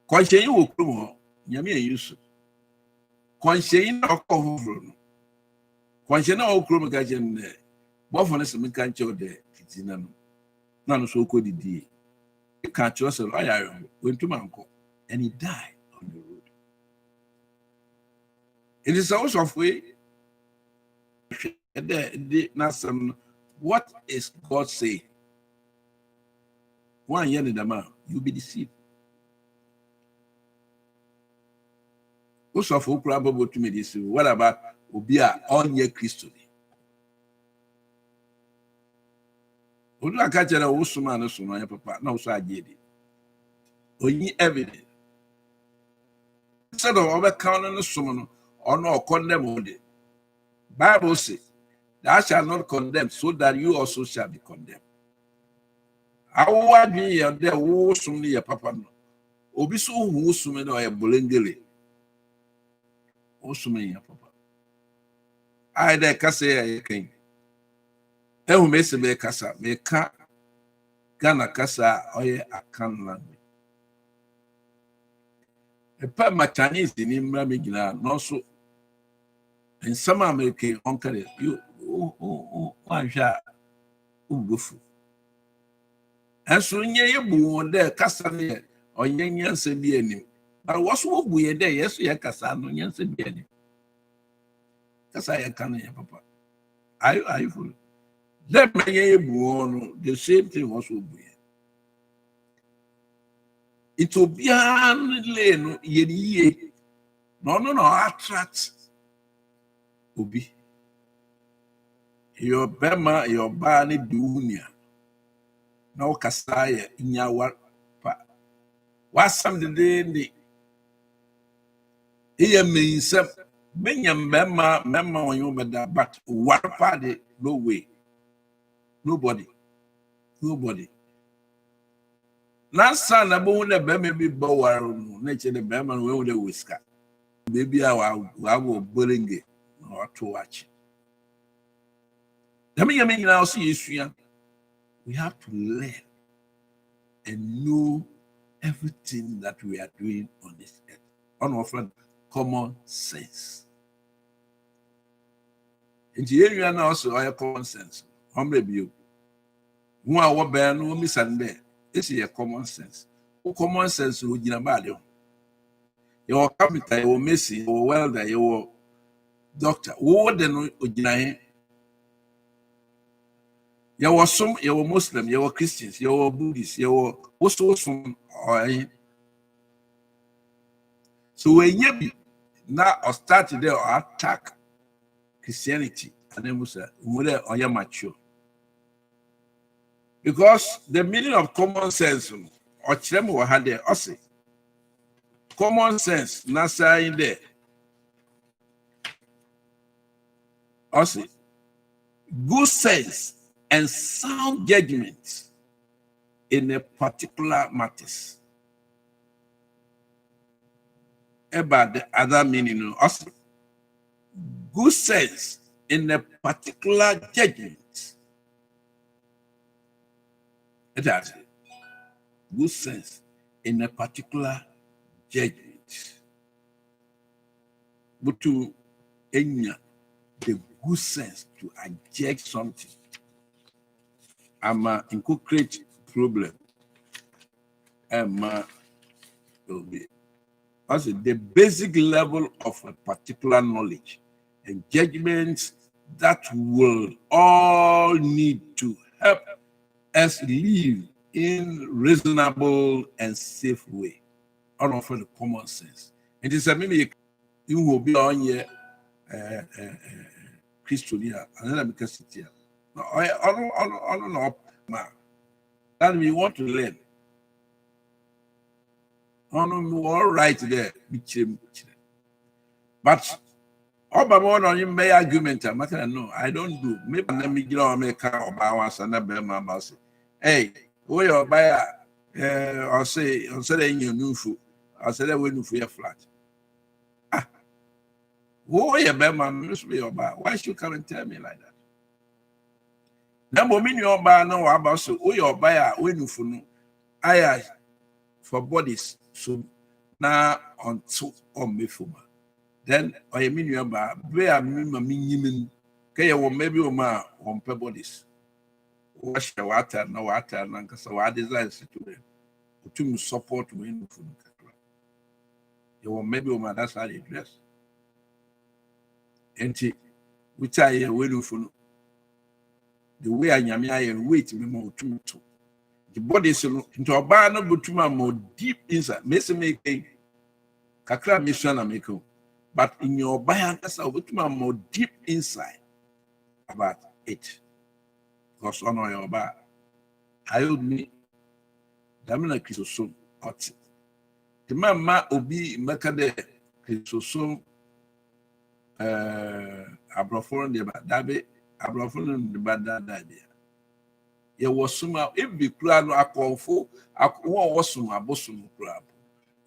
Question you will crom ho, Yamia use. Question or cover. Question all crom gajan there. Boffoness and can't show there. It's in none so could it be. You can't trust a lawyer went to Manco and he died on the road. It is also of way. What is God saying? One year in the man, you'll be deceived. Also, for probable to me this, what about Obia on your Christian? Would I catch a woman or my papa? No, so I did it. Only evidence. Instead of overcounting the summon or no condemn on it. Bible says, thou shalt not condemn, so that you also shall be condemned. I want me and there who soon your papa. Obiso who summon or a bolengele. O summon your papa. I there cassa a king. Who may say, Cassa, may cut Ghana kasa oye AKAN language. Epa ma Chinese ni mra me gina no so in some American onkare you anhwa ubufu. Enso nye yebu wonde kasa ne onye nyansa bi anim. But waso obu ye de yeso ye kasa no nyansa bi anim. Kasa ye kan ye papa. Are you full? That man yebu no the same thing was obu ye. It will be no ye no attract obi. Your bema your bani dunia. No kasaya inya pa. Wasam the day here means Benyam memma when you better, but one party, no way. Nobody. Last son, I won't have maybe bower nature the Bama with the whisker. Maybe I will bring it or to watch. I mean, now see, we have to learn and know everything that we are doing on this earth. Unoften common sense. In the area now, also, I have common sense. Humble you. Who are what bear no miss and there. This is a common sense. Who common sense would you about you? Your carpenter, your messy, your welder, your doctor. What then would you? You were some, you were Muslim, you were Christians, you were Buddhists, you were also from. So when you now start there or attack Christianity, and then we say, "Are you mature?" Because the meaning of common sense, or Chemo had there, also common sense, Nasa in there, also good sense and sound judgment in a particular matters. About the other meaning, also good sense in a particular judgment. That's it. Good sense in a particular judgment. But to enya the good sense to adject something. I'm a incorporate problem. Will be also the basic level of a particular knowledge and judgments that will all need to help us live in reasonable and safe way. All of the common sense. It is a maybe you will be on here Christiania and then because it here. I don't know that we want to learn. All right there. But Obama on him may argument. No, I don't do. Maybe let me get on make car or buy one and a say, hey, where you buy or say in your new food. I said that when you for your flat. Ah, who you buy must be your buy. Why should you come and tell me like that? Number mean your buy no about so who you buy when you for no I for bodies so now on two on me for. Then I mean you about where I mean maybe on bodies. Wash your water, no water, and so I desire to support me. You will maybe that's how they dress. And which I will for the way I am wait me more to the body so into a bar no go to more deep inside. Messi make kakra mission and make. But in your buy that's a bit more deep inside about it. Because on your bar, I would me Damina Chrisosum hot. The mamma obi makade Chrisosum abrofon de dabe abrofon de bada idea. Ye was suma if be plan akonfo akwo was suma bosum crab.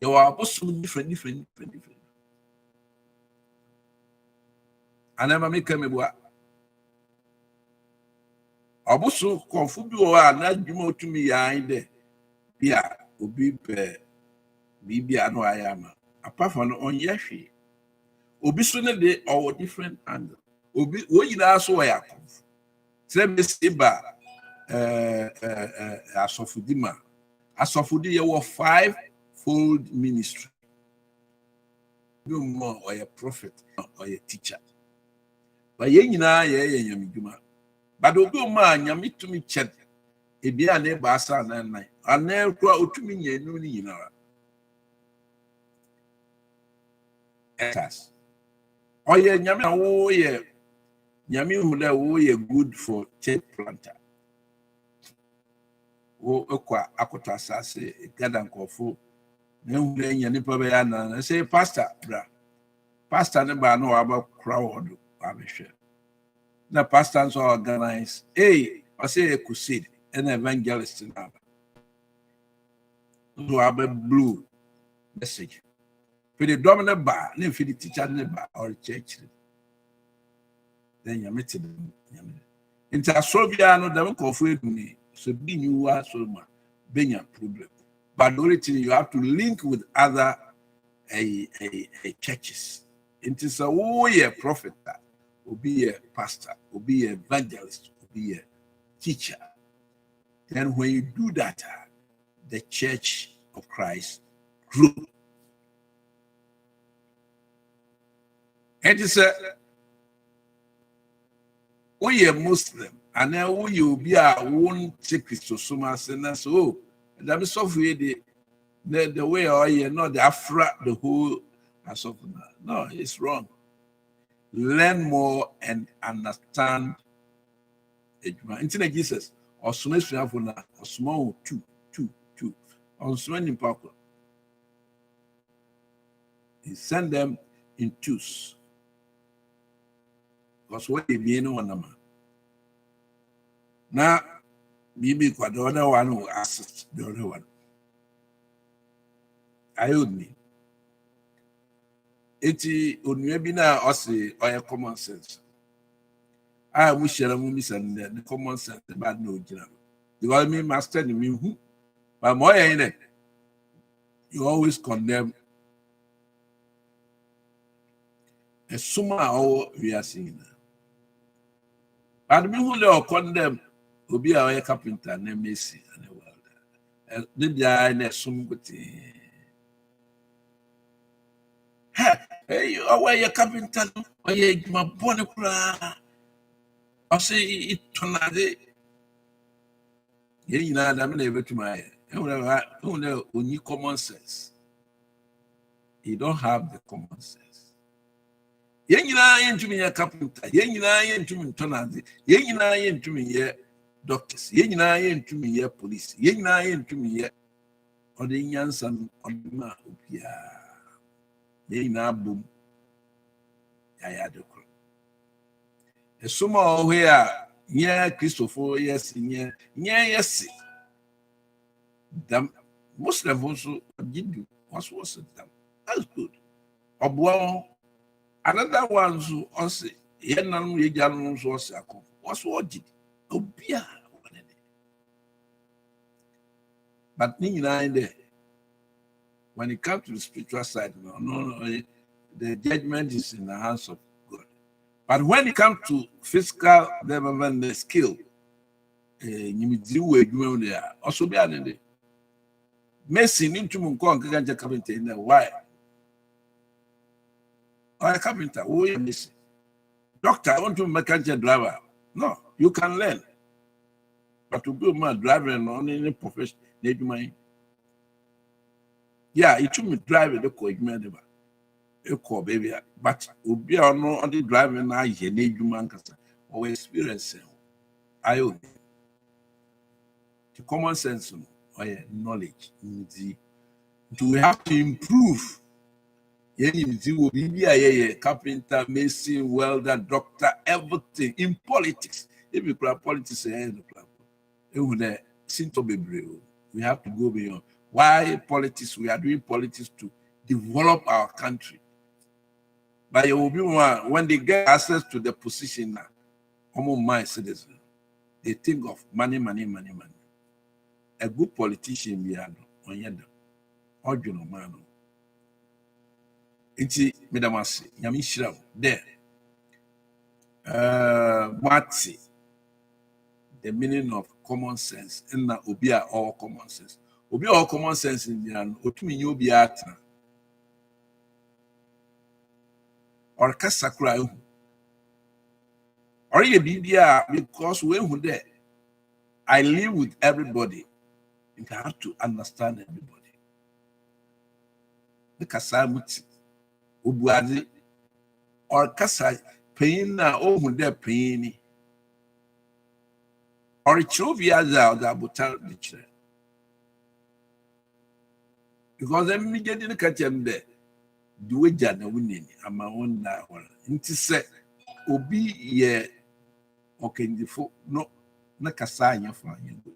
Ye were bosum different. And never make me what. Obusu konfubi o na dwuma otumi yan de bia obi pe bibia no ayama apart from onye hwe obi so ne de or different angle obi wo yina so ya konfu se me siba asofudima asofudi ye wo 5-fold ministry no more or a prophet or a teacher but ye nyina ye nyamidwuma but obi o ma nyame tumi ched e bia na ba asa nan anan kwa otumi nyanu ni nyina etas oye nyame na wo ye nyame hu da wo ye good for church planter wo ekwa akota asase gada nkofo na hu da nya nipa be ya na say pastor bra pastor ne ba no aba crowd abehwe na pastor so organize I say a crusade an evangelist na so aba blue message for the dominant bar na for the teacher ne ba or church then you meet them into Asovia no dem nkofo eduni so bi nyuwa so ma benya problem but the only thing you have to link with other churches into so who a prophet will be a pastor will be an evangelist will be a teacher. Then when you do that the church of Christ grew. And it's we are Muslim, and then we will be our own Christo Suma Sena. So that is so the way or you know the Afra the whole as of no, it's wrong. Learn more and understand it. Internet Jesus or Sunesha or small two on Swimming Park. He sent them in twos. Because what they be no one. Now, maybe the other one will assist the other one. I would me. Eti maybe now also or common sense. I wish you miss and the common sense about no job. Because me master me who, but more in it. You always condemn a summa or we are seeing. And me who condemn will be our carpenter named Messi and the world. Did I in a sumguti? Hey, you are your carpenter, or ye my bonacra. I say it tonade. You know, I'm never to my only common sense. You don't have the common sense. Yenina into me a carpenter, Yenina into me tonade, Yenina into me doctors, Yenina into me police, Yenina into me or the Yansan on my Yenina boom. Yayadoko. A summa where yeah, Christopher, yes, yes. Them Muslim also did you what's it them. That's good. Obuon another one who also Yenam Yajanus was a co. What's what did Obia? But there, when it comes to the spiritual side, no, the judgment is in the hands of God. But when it comes to physical development, the skill, you do there. Also be added. Messi into Munko and carpenter in there. Why? Or a carpenter, who is Messi? Doctor, I want to mechanical driver. No, you can learn. But to be my driver on any profession, need my. Yeah, it took me driving the car, baby. But Ubi or no on the driving I need you man or experience. I own the common sense or knowledge. Do we have to improve? Will be carpenter, mason, welder, doctor, everything in politics. If you play politics, we have to go beyond. Why politics? We are doing politics to develop our country. But you will be one when they get access to the position now, common mind citizen, they think of money. A good politician be on yenda. Ojuno mano. Iti medamasi nyami shira there. Mati the meaning of common sense and na obi a all common sense. Obi all common sense in the otumi nyo obi atra. Or kasakura ehu. Or ye bibia because we who there. I live with everybody. You have to understand everybody. The kasamuti ubuazi or kasa pain na ohu there pain. Or chovia za butal bichre. Because them me get in the catchem there. Do we jana winning? I'm a wonder. Inti say obi ye okay ndifo no na kasa nya fa nya good.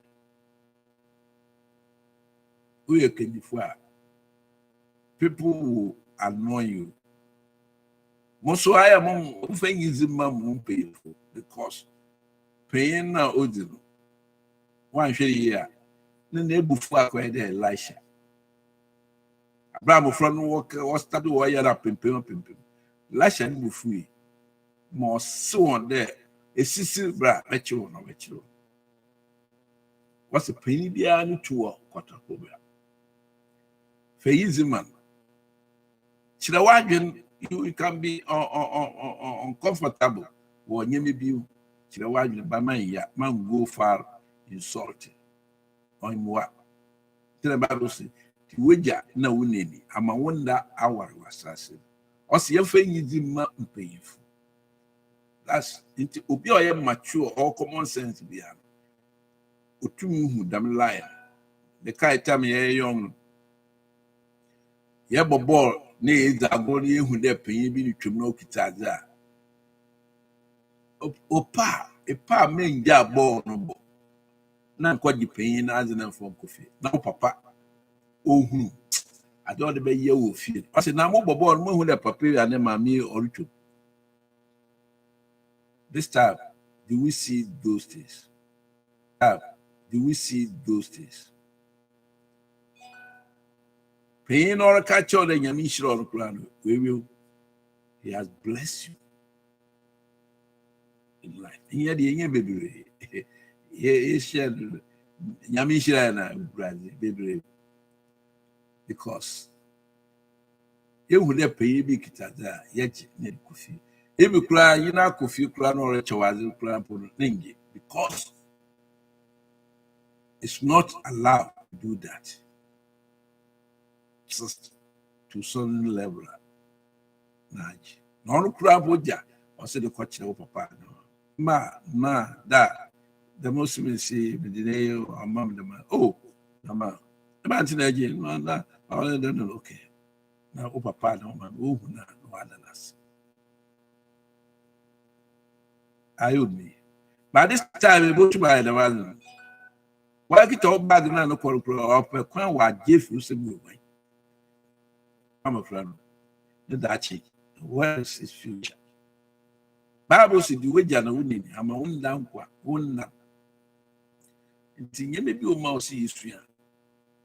We can people will annoy you. Most I am thing is painful because pain now odino. One year, then they buffer quite there, Elisha. Abraham from work was started wire up in pimping. Elisha and free. More so on there. A sister bra, let you know. What's a penny behind to a quarter over? For easy man. You can be uncomfortable. Or you may be by man go far insulted. On what? Tell the Bible say, Tiwaja na winning. I'm a wonder hour assassin. Or see a thing is painful. That's into Obio mature or common sense behind. Utumu damn lion. The kai time young. Ye ball needs a body who they pay me to know Kitaza. Opa, a pa main job ball no bo. Nan quite the pain as an from coffee. Now, papa, oh, I don't be you feel. I said, now, mobile ball, more than papa and then my meal or two. This time, do we see those things? Do we see those things? Pain or a catch on the Yamish or plan, we will. He has blessed you in life. And yet, the young baby, he shared Yamish and baby. Because you would have paid big Kitaza, yet, need coffee. If you cry, you know, coffee, clan or a chawazi, clan for the because it's not allowed to do that. Just to some level. Naj. No crab would ya, or say the coach of papa. Ma, that the Muslim say, the day or mom, the man. Oh, the man. The man today, man, that all of them okay. Now, oh, papa, no man, oh, no other less. I would me. By this time, we go to buy the one. Why get all bad and no call up a crown what give you some way? I'm a friend. The Dutchy. Where is his future? Bible said, you wait, I'm a one down, one now. Until you may be a mouse history.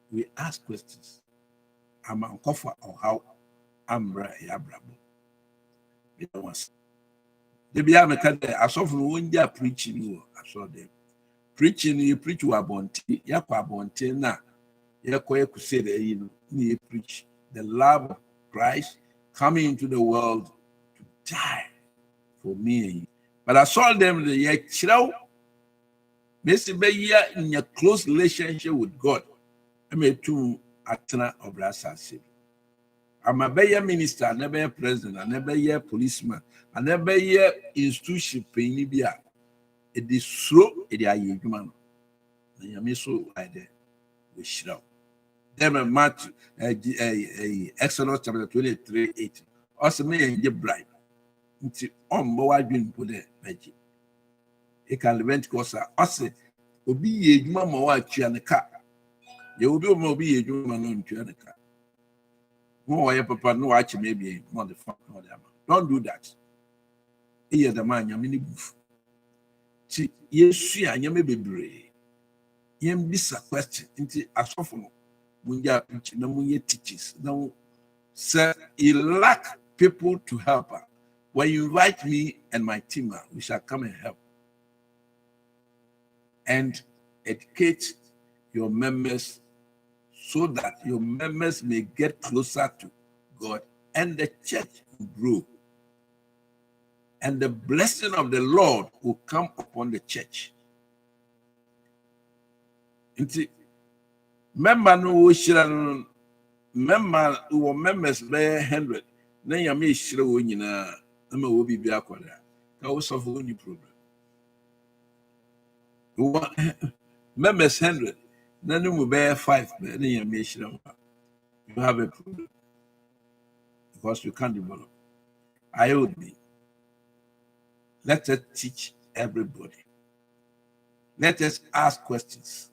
We ask questions. I'm on coffee or how I'm right, Abraham. It was. They be a mechanic. I saw from one year preaching you. I saw them. Preaching, you preach to Abonti, Yakwa na KWEKU said, you preach the love of Christ coming into the world to die for me and you. But I saw them the year children, basically in a close relationship with God. I made two Atana of Rasa. I'm a better minister, I never a president, I never a policeman, I never a institution paying me. It is slow, it is a human. The Yamiso like that, we shall. Then Matthew, Exodus chapter 23:8. Also, may and get bribe. Until on more dream put there, magic. It can event because I say, Obi a mamma watch you and the car. You will be a human on you and the car. More, papa, no watch maybe not the fuck. Don't do that. Here, the man, Yamini boof. Ti yesu anyame bebre. Yem bisa question nti asofo no munja preach na munye teachers. Now sir, you lack people to help. When you invite me and my team, we shall come and help and educate your members so that your members may get closer to God and the church will grow. And the blessing of the Lord will come upon the church. Nti member no wo shira no member wo members be 100 na yame shira wo nyina na ma wo bibi akwada ka wo sofo ni problem. Members 100 na no be 5 na yame shira wo. You have a problem because you can't develop. I would be. Let us teach everybody. Let us ask questions.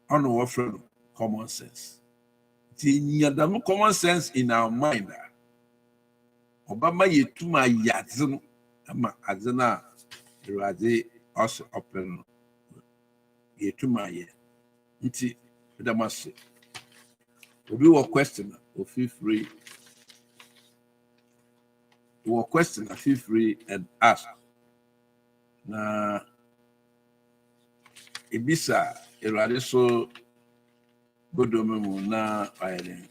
On our friend, common sense. The common sense in our mind. Obama yetuma yazin ama azina rade us open yetuma ye. Nti pedamase. Obi wo question or feel free. Wo question feel free and ask. Na ibisa erade so godomemu na ayere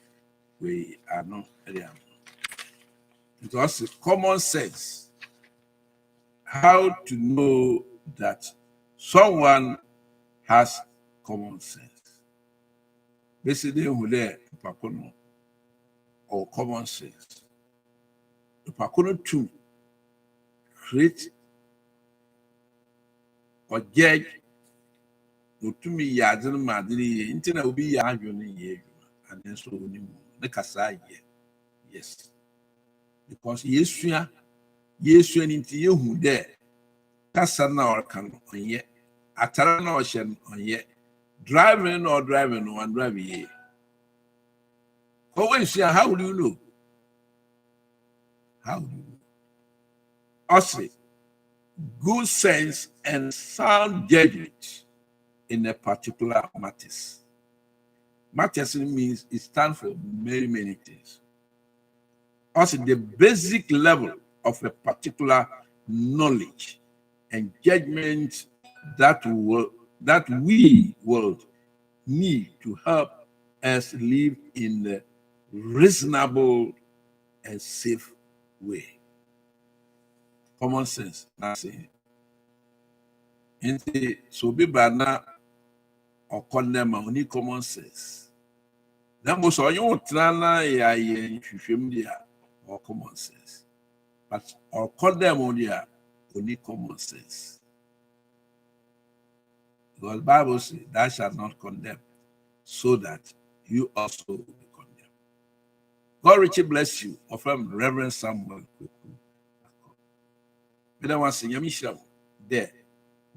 we are no area. It was common sense. How to know that someone has common sense. Basically, who there pakono or common sense. The pakono to create or judge to me yadin madri intina obi ya adwene ye and then so onimu the kasa ye. Yes. Because Yesua nti yehu there. Kasa na or can on ye. Atara na or shen on ye. Driving one drive ye. But when you how do you know? How do you know? Also, good sense and sound judgment in a particular matters. Matters means it stands for many, many things. Also, the basic level of a particular knowledge and judgment that we will need to help us live in a reasonable and safe way. Common sense, that's it. So be bana or condemn only common sense. That was all you trana ya or common sense. But or condemn only common sense. Because the Bible says, thou shalt not condemn, so that you also will be condemned. God richly bless you. From Reverend Samuel KWEKU. But I want to say, Yamisha, there,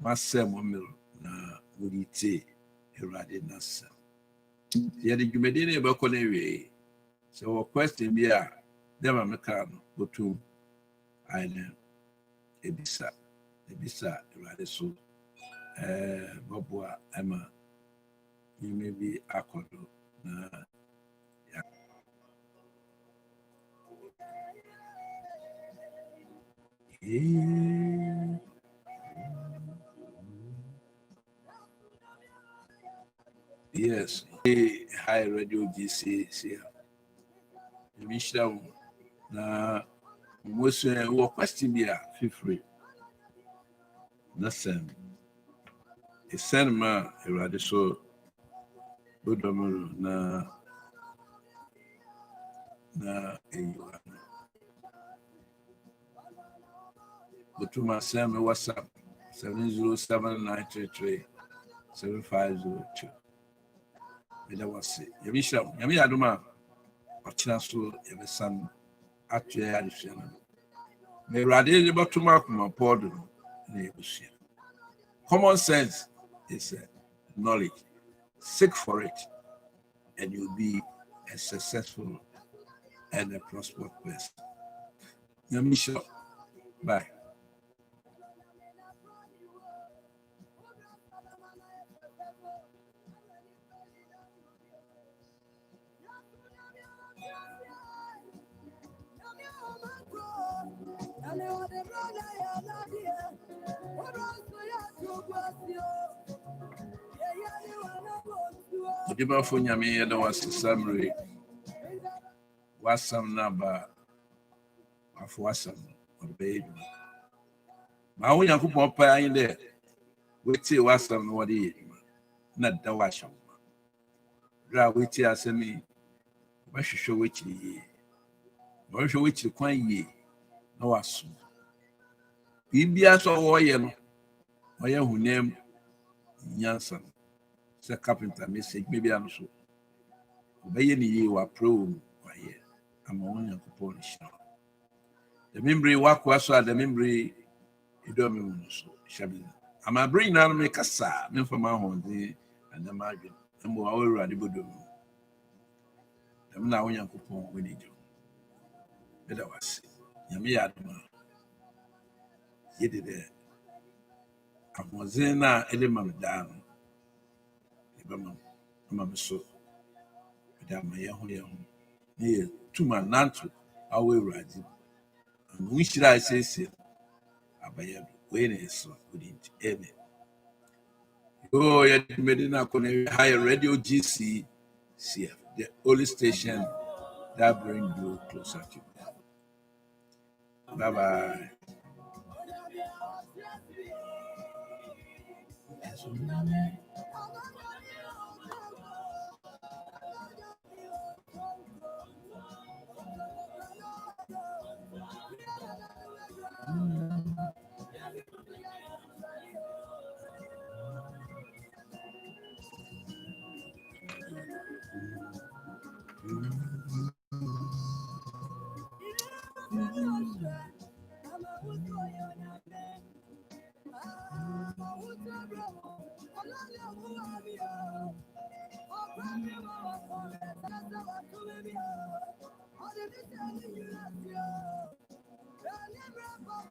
my sermon na urite erade nasa. Yet you made any about Connery. So, a question be a never mekan go to island Ebisa erade so. Bobwa Emma, you may be ACKOM. Yes, high radio GCF. Michelle, na most question be a feel free. That's a cinema erade so bodomoro na go to my same WhatsApp 707-933-7502. That was it. Yami Aduma or Chinaso Evesan actually addition. May Radie about to mark my pardon. Common sense is knowledge. Seek for it, and you'll be a successful and a prosperous person. Yami, bye. Odiba fo nyame yeda wasesamre wasam na ba afo wasam obedu ma wo yakopon pa ayin de wetie wasam no wode yi na da washam ra wetie asemi ba hwehwe wechiri yi ba hwehwe wechiri kwan yi na waso bibia so wo ye no oye hunem nyansa se carpenter message bibia no so obeye ni yi wa pro wa ye ama won yakopon sha the memory wakwa so the memory idomi mu so shabi ama bring na me kasa me fama honde and ma adwe mo wa awurade bodom dem na won yakopon we ni jo beda wase nyame ya adoma yede de amozen na element da no ebama ama so beda ma ye ho ne tuma nanto awurade and we should I say abayado we ne so wouldn't amen. Oh, yeah, Medina Connect Higher Radio GCF, the only station that brings you closer to you. Bye bye.